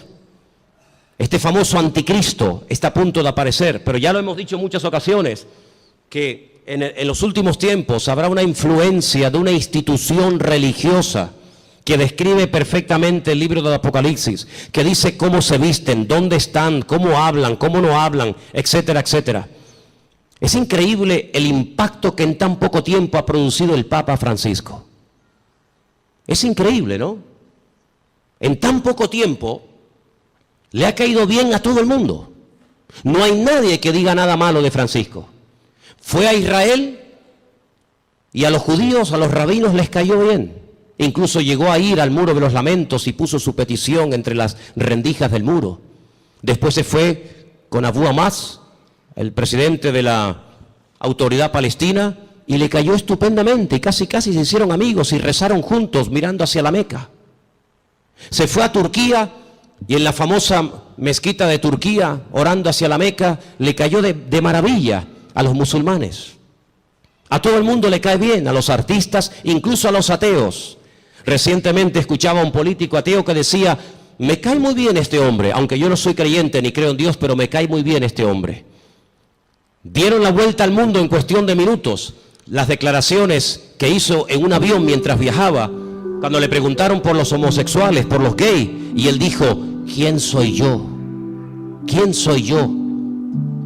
Este famoso anticristo está a punto de aparecer, pero ya lo hemos dicho en muchas ocasiones, que en los últimos tiempos habrá una influencia de una institución religiosa que describe perfectamente el libro del Apocalipsis, que dice cómo se visten, dónde están, cómo hablan, cómo no hablan, etcétera, etcétera. Es increíble el impacto que en tan poco tiempo ha producido el Papa Francisco. Es increíble, ¿no? En tan poco tiempo le ha caído bien a todo el mundo. No hay nadie que diga nada malo de Francisco. Fue a Israel y a los judíos, a los rabinos les cayó bien. Incluso llegó a ir al muro de los lamentos y puso su petición entre las rendijas del muro. Después se fue con Abu Hamas, el presidente de la autoridad palestina, y le cayó estupendamente y casi se hicieron amigos y rezaron juntos mirando hacia la Meca. Se fue a Turquía y en la famosa mezquita de Turquía, orando hacia la Meca, le cayó de maravilla a los musulmanes. A todo el mundo le cae bien, a los artistas, incluso a los ateos. Recientemente escuchaba a un político ateo que decía, me cae muy bien este hombre, aunque yo no soy creyente ni creo en Dios, pero me cae muy bien este hombre. Dieron la vuelta al mundo en cuestión de minutos las declaraciones que hizo en un avión mientras viajaba, cuando le preguntaron por los homosexuales, por los gays, y él dijo, ¿quién soy yo? ¿Quién soy yo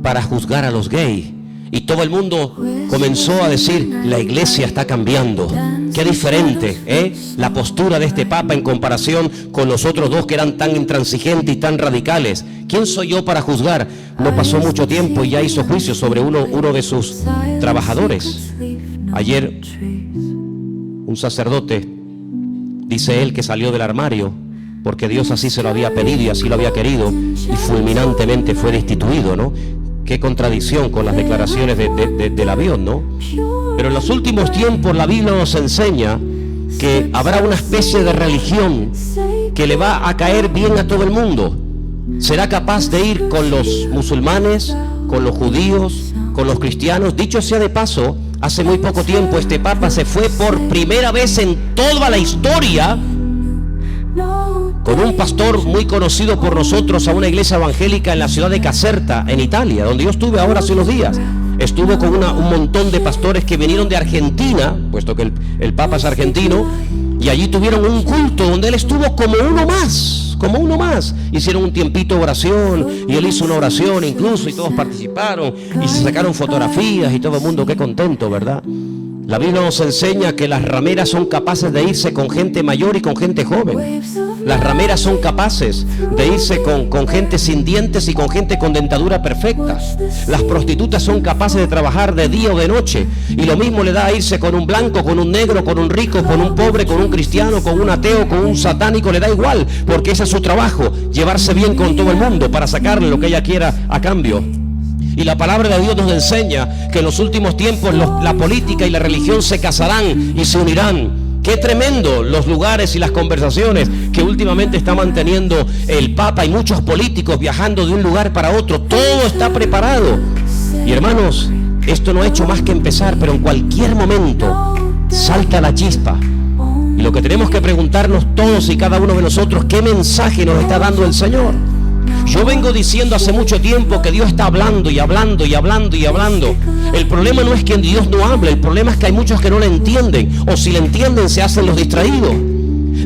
para juzgar a los gays? Y todo el mundo comenzó a decir, la iglesia está cambiando. Qué diferente, la postura de este Papa en comparación con los otros 2 que eran tan intransigentes y tan radicales. ¿Quién soy yo para juzgar? No pasó mucho tiempo y ya hizo juicio sobre uno de sus trabajadores. Ayer, un sacerdote, dice él, que salió del armario porque Dios así se lo había pedido y así lo había querido, y fulminantemente fue destituido, ¿no? Qué contradicción con las declaraciones del avión, ¿no? Pero en los últimos tiempos la Biblia nos enseña que habrá una especie de religión que le va a caer bien a todo el mundo. Será capaz de ir con los musulmanes, con los judíos, con los cristianos. Dicho sea de paso, Hace muy poco tiempo este Papa se fue por primera vez en toda la historia con un pastor muy conocido por nosotros a una iglesia evangélica en la ciudad de Caserta, en Italia, donde yo estuve ahora hace unos días. Estuvo con un montón de pastores que vinieron de Argentina, puesto que el Papa es argentino, y allí tuvieron un culto donde él estuvo como uno más. Hicieron un tiempito de oración, y él hizo una oración incluso, y todos participaron, y se sacaron fotografías, y todo el mundo, qué contento, ¿verdad? La Biblia nos enseña que las rameras son capaces de irse con gente mayor y con gente joven. Las rameras son capaces de irse con gente sin dientes y con gente con dentadura perfecta. Las prostitutas son capaces de trabajar de día o de noche. Y lo mismo le da a irse con un blanco, con un negro, con un rico, con un pobre, con un cristiano, con un ateo, con un satánico. Le da igual, porque ese es su trabajo, llevarse bien con todo el mundo para sacarle lo que ella quiera a cambio. Y la palabra de Dios nos enseña que en los últimos tiempos la política y la religión se casarán y se unirán. Qué tremendo los lugares y las conversaciones que últimamente está manteniendo el Papa y muchos políticos viajando de un lugar para otro. Todo está preparado. Y hermanos, esto no ha hecho más que empezar, pero en cualquier momento salta la chispa. Y lo que tenemos que preguntarnos todos y cada uno de nosotros, ¿qué mensaje nos está dando el Señor? Yo vengo diciendo hace mucho tiempo que Dios está hablando y hablando y hablando y hablando. El problema no es que Dios no hable, el problema es que hay muchos que no le entienden, o si le entienden se hacen los distraídos.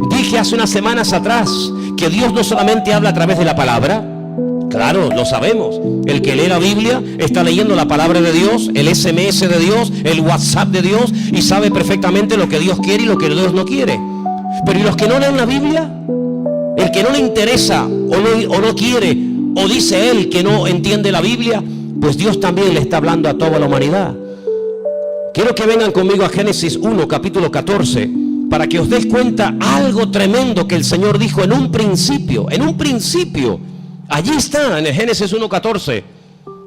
Dije hace unas semanas atrás que Dios no solamente habla a través de la palabra. Claro, lo sabemos. El que lee la Biblia está leyendo la palabra de Dios, el SMS de Dios, el WhatsApp de Dios, y sabe perfectamente lo que Dios quiere y lo que Dios no quiere. Pero ¿y los que no leen la Biblia? El que no le interesa o no quiere, o dice él que no entiende la Biblia, pues Dios también le está hablando a toda la humanidad. Quiero que vengan conmigo a Génesis 1, capítulo 14, para que os des cuenta algo tremendo que el Señor dijo en un principio. Allí está, en el Génesis 1, 14.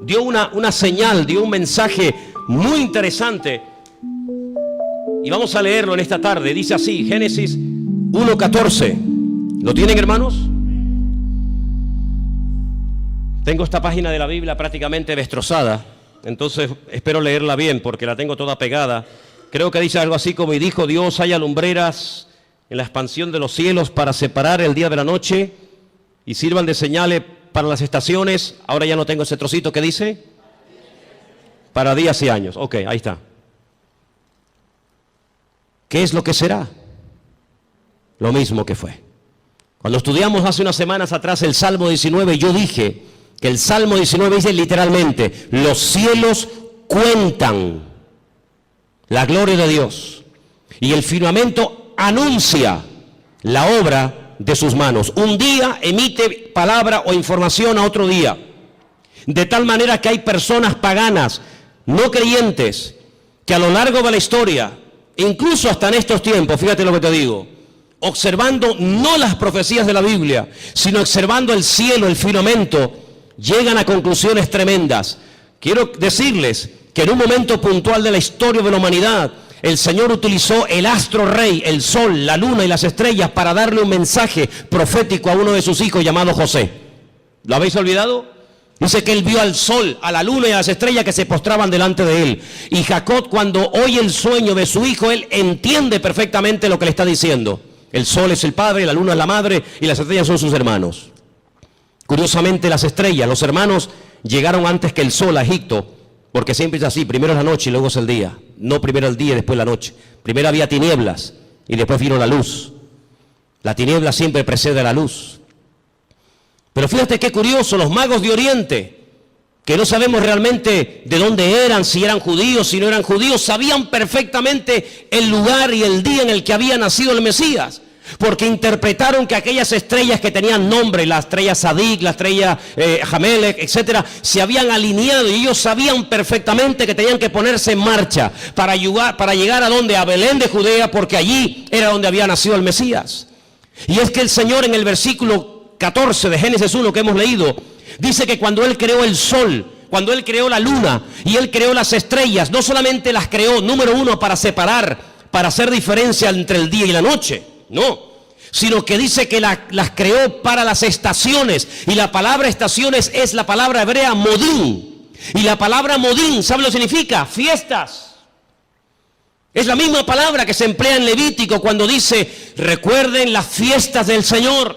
Dio una señal, dio un mensaje muy interesante. Y vamos a leerlo en esta tarde. Dice así, Génesis 1, 14. ¿Lo tienen, hermanos? Tengo esta página de la Biblia prácticamente destrozada, entonces espero leerla bien porque la tengo toda pegada. Creo que dice algo así como: y dijo Dios, haya lumbreras en la expansión de los cielos para separar el día de la noche y sirvan de señales para las estaciones. Ahora ya no tengo ese trocito que dice para días y años. Ok, ahí está. ¿Qué es lo que será? Lo mismo que fue. Cuando estudiamos hace unas semanas atrás el Salmo 19, yo dije que el Salmo 19 dice literalmente: los cielos cuentan la gloria de Dios y el firmamento anuncia la obra de sus manos. Un día emite palabra o información a otro día, de tal manera que hay personas paganas, no creyentes, que a lo largo de la historia, incluso hasta en estos tiempos, fíjate lo que te digo, observando no las profecías de la Biblia, sino observando el cielo, el firmamento, llegan a conclusiones tremendas. Quiero decirles que en un momento puntual de la historia de la humanidad, el Señor utilizó el astro rey, el sol, la luna y las estrellas para darle un mensaje profético a uno de sus hijos llamado José. ¿Lo habéis olvidado? Dice que él vio al sol, a la luna y a las estrellas que se postraban delante de él. Y Jacob, cuando oye el sueño de su hijo, él entiende perfectamente lo que le está diciendo. El sol es el padre, la luna es la madre y las estrellas son sus hermanos. Curiosamente, las estrellas, los hermanos, llegaron antes que el sol a Egipto, porque siempre es así: primero es la noche y luego es el día. No primero el día y después la noche. Primero había tinieblas y después vino la luz. La tiniebla siempre precede a la luz. Pero fíjate qué curioso, los magos de Oriente, que no sabemos realmente de dónde eran, si eran judíos, si no eran judíos, sabían perfectamente el lugar y el día en el que había nacido el Mesías, porque interpretaron que aquellas estrellas que tenían nombre, la estrella Sadik, la estrella Jamelec, etcétera, se habían alineado, y ellos sabían perfectamente que tenían que ponerse en marcha para llegar a donde, a Belén de Judea, porque allí era donde había nacido el Mesías. Y es que el Señor, en el versículo 14 de Génesis 1 que hemos leído, dice que cuando Él creó el sol, cuando Él creó la luna y Él creó las estrellas, no solamente las creó, número uno, para separar, para hacer diferencia entre el día y la noche, no, sino que dice que las creó para las estaciones. Y la palabra estaciones es la palabra hebrea modín. Y la palabra modín, ¿sabe lo que significa? Fiestas. Es la misma palabra que se emplea en Levítico cuando dice, recuerden las fiestas del Señor.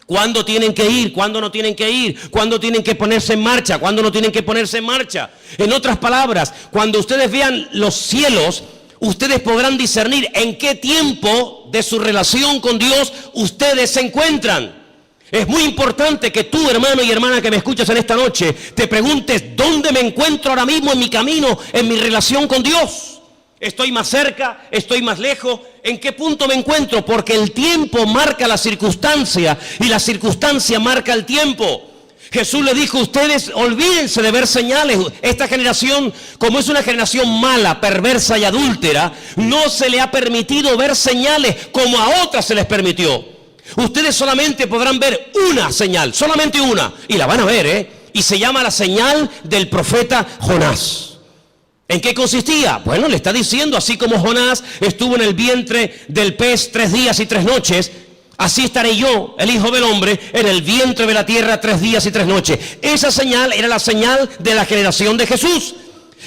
¿Cuándo tienen que ir? ¿Cuándo no tienen que ir? ¿Cuándo tienen que ponerse en marcha? ¿Cuándo no tienen que ponerse en marcha? En otras palabras, cuando ustedes vean los cielos, ustedes podrán discernir en qué tiempo de su relación con Dios ustedes se encuentran. Es muy importante que tú, hermano y hermana que me escuchas en esta noche, te preguntes, ¿dónde me encuentro ahora mismo en mi camino, en mi relación con Dios? ¿Estoy más cerca? ¿Estoy más lejos? ¿En qué punto me encuentro? Porque el tiempo marca la circunstancia y la circunstancia marca el tiempo. Jesús le dijo, ustedes olvídense de ver señales. Esta generación, como es una generación mala, perversa y adúltera, no se le ha permitido ver señales como a otras se les permitió. Ustedes solamente podrán ver una señal, solamente una, y la van a ver, y se llama la señal del profeta Jonás. ¿En qué consistía? Bueno, le está diciendo, así como Jonás estuvo en el vientre del pez 3 días y 3 noches, así estaré yo, el Hijo del Hombre, en el vientre de la tierra 3 días y 3 noches. Esa señal era la señal de la generación de Jesús.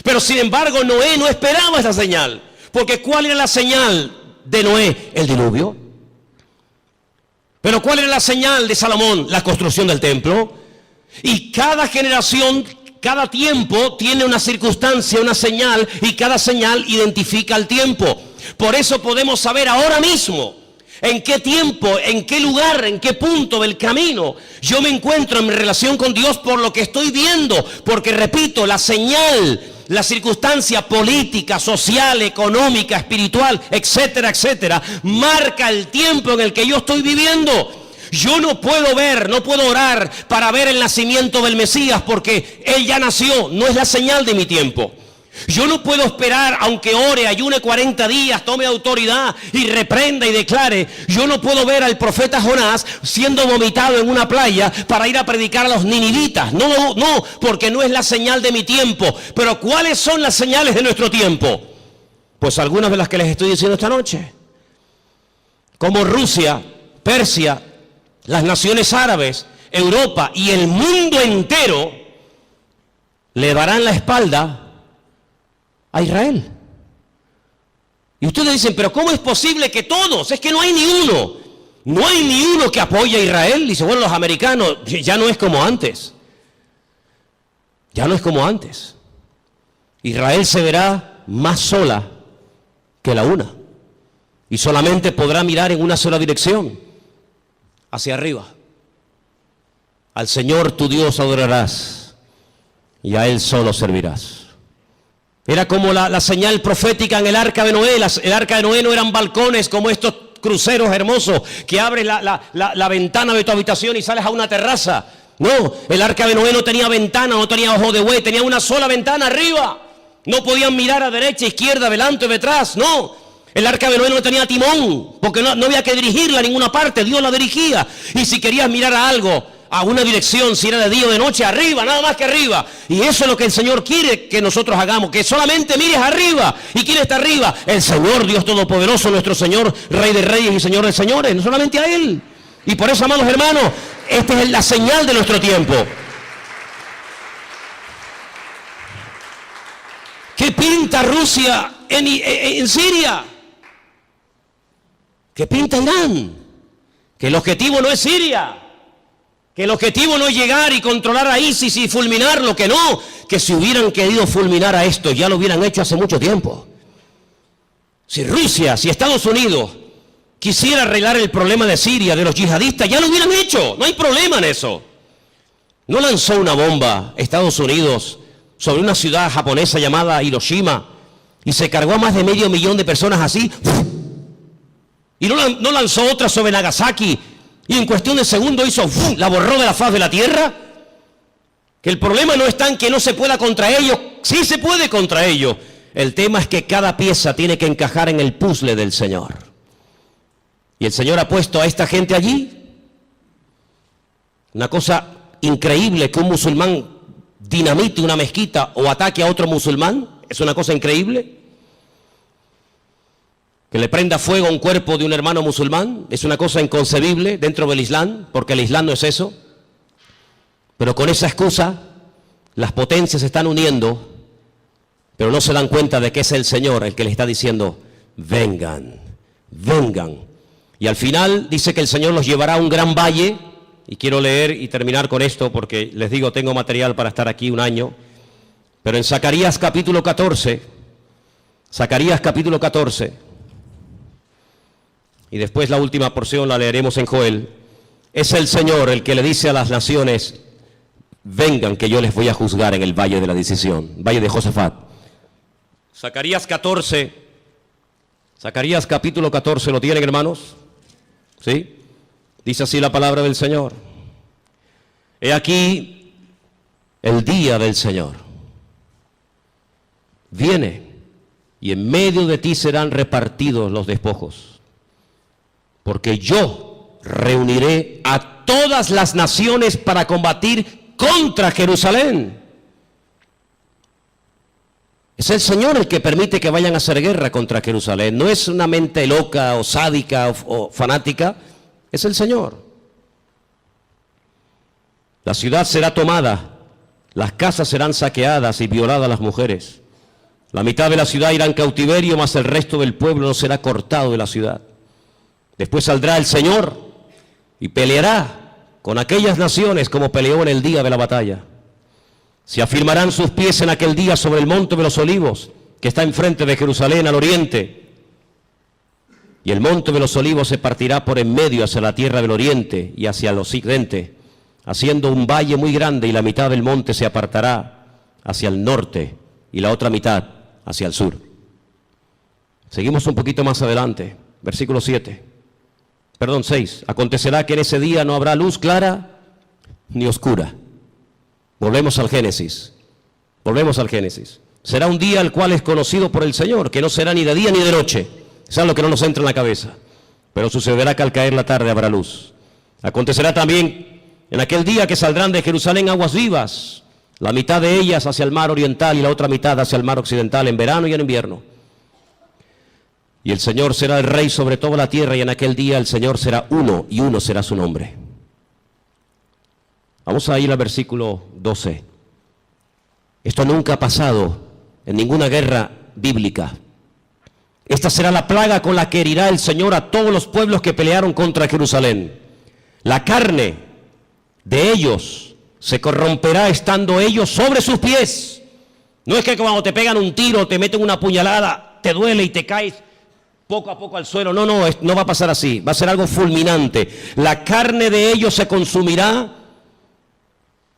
Pero sin embargo, Noé no esperaba esa señal. Porque ¿cuál era la señal de Noé? El diluvio. Pero ¿cuál era la señal de Salomón? La construcción del templo. Y cada generación, cada tiempo tiene una circunstancia, una señal, y cada señal identifica el tiempo. Por eso podemos saber ahora mismo en qué tiempo, en qué lugar, en qué punto del camino yo me encuentro en mi relación con Dios por lo que estoy viendo. Porque repito, la señal, la circunstancia política, social, económica, espiritual, etcétera, etcétera, marca el tiempo en el que yo estoy viviendo. Yo no puedo ver, no puedo orar para ver el nacimiento del Mesías porque Él ya nació, no es la señal de mi tiempo. Yo no puedo esperar, aunque ore, ayune 40 días, tome autoridad y reprenda y declare. Yo no puedo ver al profeta Jonás siendo vomitado en una playa para ir a predicar a los ninivitas. No, porque no es la señal de mi tiempo. Pero ¿cuáles son las señales de nuestro tiempo? Pues algunas de las que les estoy diciendo esta noche. Como Rusia, Persia, las naciones árabes, Europa y el mundo entero le darán la espalda a Israel. Y ustedes dicen, pero ¿cómo es posible que todos? Es que no hay ni uno. No hay ni uno que apoye a Israel. Dice, bueno, los americanos, ya no es como antes. Ya no es como antes. Israel se verá más sola que la una. Y solamente podrá mirar en una sola dirección. Hacia arriba. Al Señor tu Dios adorarás y a Él solo servirás. Era como la señal profética en el arca de Noé. El arca de Noé no eran balcones como estos cruceros hermosos que abres la ventana de tu habitación y sales a una terraza. No, el arca de Noé no tenía ventana, no tenía ojo de buey, tenía una sola ventana arriba. No podían mirar a derecha, izquierda, delante o detrás, no. El arca de Noé no tenía timón, porque no había que dirigirla a ninguna parte, Dios la dirigía. Y si querías mirar a algo, a una dirección, si era de día o de noche, arriba, nada más que arriba. Y eso es lo que el Señor quiere que nosotros hagamos, que solamente mires arriba. ¿Y quién está arriba? El Señor, Dios Todopoderoso, nuestro Señor, Rey de Reyes y Señor de Señores, no solamente a Él. Y por eso, amados hermanos, esta es la señal de nuestro tiempo. ¿Qué pinta Rusia en Siria? ¿Qué pinta Irán? Que el objetivo no es Siria. Que el objetivo no es llegar y controlar a ISIS y fulminarlo. Que no. Que si hubieran querido fulminar a esto, ya lo hubieran hecho hace mucho tiempo. Si Rusia, si Estados Unidos quisiera arreglar el problema de Siria, de los yihadistas, ya lo hubieran hecho. No hay problema en eso. No lanzó una bomba Estados Unidos sobre una ciudad japonesa llamada Hiroshima y se cargó a más de 500.000 de personas así. Y no lanzó otra sobre Nagasaki y en cuestión de segundos hizo, la borró de la faz de la tierra. Que el problema no está en que no se pueda contra ellos, sí se puede contra ellos. El tema es que cada pieza tiene que encajar en el puzzle del Señor. Y el Señor ha puesto a esta gente allí. Una cosa increíble que un musulmán dinamite una mezquita o ataque a otro musulmán, es una cosa increíble. Que le prenda fuego a un cuerpo de un hermano musulmán es una cosa inconcebible dentro del Islam, porque el Islam no es eso. Pero con esa excusa, las potencias se están uniendo, pero no se dan cuenta de que es el Señor el que les está diciendo, vengan, vengan. Y al final dice que el Señor los llevará a un gran valle, y quiero leer y terminar con esto porque les digo, tengo material para estar aquí un año, pero en Zacarías capítulo 14, y después la última porción la leeremos en Joel, es el Señor el que le dice a las naciones, vengan que yo les voy a juzgar en el valle de la decisión, valle de Josafat. Zacarías capítulo 14, ¿lo tienen, hermanos? ¿Sí? Dice así la palabra del Señor. He aquí el día del Señor. Viene y en medio de ti serán repartidos los despojos, porque yo reuniré a todas las naciones para combatir contra Jerusalén. Es el Señor el que permite que vayan a hacer guerra contra Jerusalén. No es una mente loca o sádica o fanática. Es el Señor. La ciudad será tomada, las casas serán saqueadas y violadas las mujeres. La mitad de la ciudad irá en cautiverio, mas el resto del pueblo no será cortado de la ciudad. Después saldrá el Señor y peleará con aquellas naciones como peleó en el día de la batalla. Se afirmarán sus pies en aquel día sobre el monte de los olivos, que está enfrente de Jerusalén al oriente. Y el monte de los olivos se partirá por en medio hacia la tierra del oriente y hacia el occidente, haciendo un valle muy grande, y la mitad del monte se apartará hacia el norte y la otra mitad hacia el sur. Seguimos un poquito más adelante, versículo 6. Acontecerá que en ese día no habrá luz clara ni oscura. Volvemos al Génesis. Será un día el cual es conocido por el Señor, que no será ni de día ni de noche. Eso es lo que no nos entra en la cabeza. Pero sucederá que al caer la tarde habrá luz. Acontecerá también en aquel día que saldrán de Jerusalén aguas vivas, la mitad de ellas hacia el mar oriental y la otra mitad hacia el mar occidental, en verano y en invierno. Y el Señor será el rey sobre toda la tierra, y en aquel día el Señor será uno, y uno será su nombre. Vamos a ir al versículo 12. Esto nunca ha pasado en ninguna guerra bíblica. Esta será la plaga con la que herirá el Señor a todos los pueblos que pelearon contra Jerusalén. La carne de ellos se corromperá estando ellos sobre sus pies. No es que cuando te pegan un tiro, te meten una puñalada, te duele y te caes poco a poco al suelo. No va a pasar así. Va a ser algo fulminante. La carne de ellos se consumirá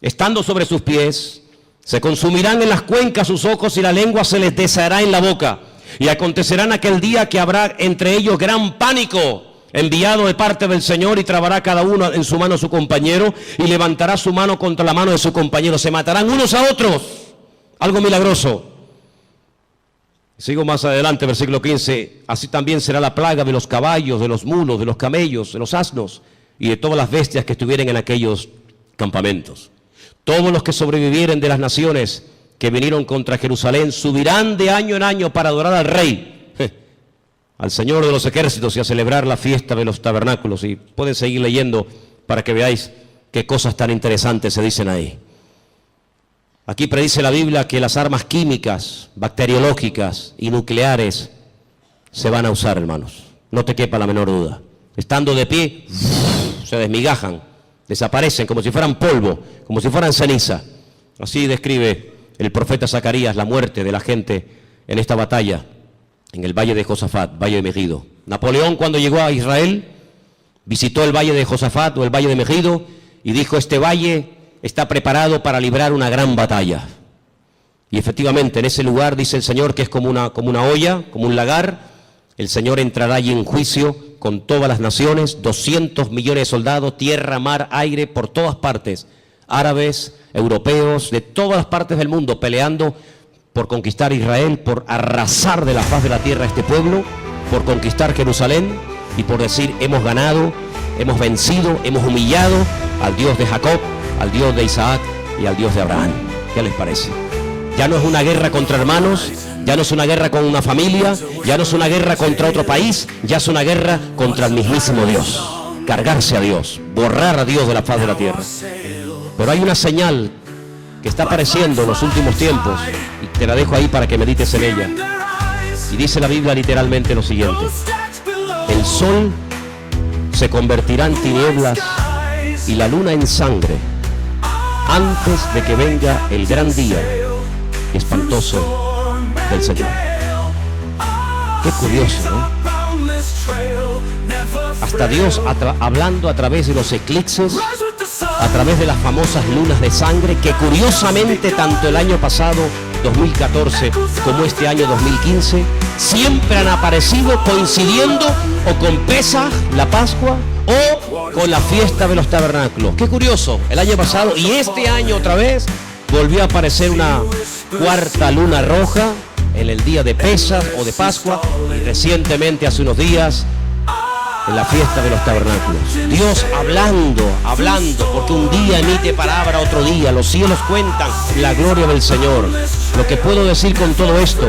estando sobre sus pies. Se consumirán en las cuencas sus ojos, y la lengua se les deshará en la boca. Y acontecerá en aquel día que habrá entre ellos gran pánico, enviado de parte del Señor, y trabará cada uno en su mano a su compañero, y levantará su mano contra la mano de su compañero. Se matarán unos a otros. Algo milagroso. Sigo más adelante, versículo 15. Así también será la plaga de los caballos, de los mulos, de los camellos, de los asnos y de todas las bestias que estuvieren en aquellos campamentos. Todos los que sobrevivieren de las naciones que vinieron contra Jerusalén subirán de año en año para adorar al Rey, al Señor de los ejércitos, y a celebrar la fiesta de los tabernáculos. Y pueden seguir leyendo para que veáis qué cosas tan interesantes se dicen ahí. Aquí predice la Biblia que las armas químicas, bacteriológicas y nucleares se van a usar, hermanos. No te quepa la menor duda. Estando de pie, se desmigajan, desaparecen como si fueran polvo, como si fueran ceniza. Así describe el profeta Zacarías la muerte de la gente en esta batalla, en el valle de Josafat, valle de Megido. Napoleón, cuando llegó a Israel, visitó el valle de Josafat o el valle de Megido y dijo: este valle está preparado para librar una gran batalla. Y efectivamente, en ese lugar, dice el Señor, que es como una olla, como un lagar, el Señor entrará allí en juicio con todas las naciones, 200 millones de soldados, tierra, mar, aire, por todas partes, árabes, europeos, de todas las partes del mundo, peleando por conquistar Israel, por arrasar de la faz de la tierra a este pueblo, por conquistar Jerusalén y por decir: hemos ganado, hemos vencido, hemos humillado al Dios de Jacob, al Dios de Isaac y al Dios de Abraham. ¿Qué les parece? Ya no es una guerra contra hermanos, ya no es una guerra con una familia, ya no es una guerra contra otro país, ya es una guerra contra el mismísimo Dios. Cargarse a Dios, borrar a Dios de la faz de la tierra. Pero hay una señal que está apareciendo en los últimos tiempos, y te la dejo ahí para que medites en ella. Y dice la Biblia literalmente lo siguiente: el sol se convertirá en tinieblas y la luna en sangre antes de que venga el gran día espantoso del Señor. Qué curioso, ¿no? Hasta Dios hablando a través de los eclipses, a través de las famosas lunas de sangre, que curiosamente tanto el año pasado 2014 como este año 2015 siempre han aparecido coincidiendo o con Pesaj, la Pascua, o con la fiesta de los tabernáculos. Qué curioso, el año pasado y este año otra vez volvió a aparecer una cuarta luna roja en el día de Pesaj o de Pascua, y recientemente, hace unos días, en la fiesta de los tabernáculos. Dios hablando, porque un día emite palabra, otro día los cielos cuentan la gloria del Señor. Lo que puedo decir con todo esto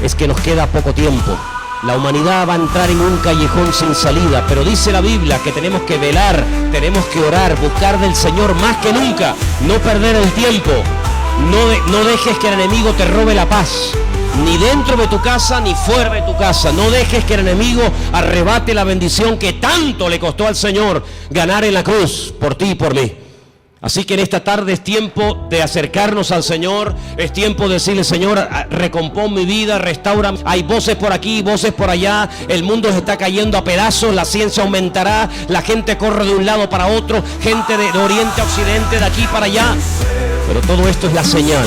es que nos queda poco tiempo. La humanidad va a entrar en un callejón sin salida, pero dice la Biblia que tenemos que velar, tenemos que orar, buscar del Señor más que nunca, no perder el tiempo. No dejes que el enemigo te robe la paz, ni dentro de tu casa ni fuera de tu casa. No dejes que el enemigo arrebate la bendición que tanto le costó al Señor ganar en la cruz por ti y por mí. Así que en esta tarde es tiempo de acercarnos al Señor, es tiempo de decirle: Señor, recompón mi vida, restaura. Hay voces por aquí, voces por allá, el mundo se está cayendo a pedazos, la ciencia aumentará, la gente corre de un lado para otro, gente de oriente a occidente, de aquí para allá. Pero todo esto es la señal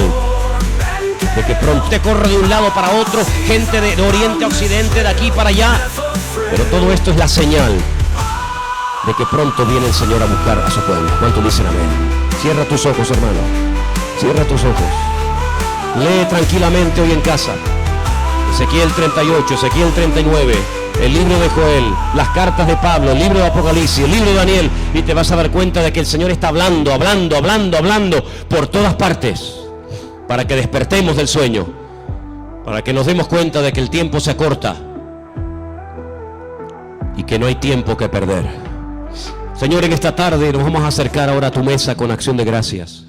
de que pronto te corre de un lado para otro, gente de oriente a occidente, de aquí para allá. Pero todo esto es la señal de que pronto viene el Señor a buscar a su pueblo. ¿Cuánto dicen amén? Cierra tus ojos, hermano. Cierra tus ojos. Lee tranquilamente hoy en casa Ezequiel 38, Ezequiel 39, el libro de Joel, las cartas de Pablo, el libro de Apocalipsis, el libro de Daniel, y te vas a dar cuenta de que el Señor está hablando por todas partes, para que despertemos del sueño, para que nos demos cuenta de que el tiempo se acorta y que no hay tiempo que perder. Señor, en esta tarde nos vamos a acercar ahora a tu mesa con acción de gracias.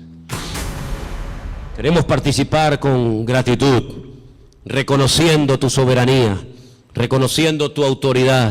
Queremos participar con gratitud, reconociendo tu soberanía, reconociendo tu autoridad.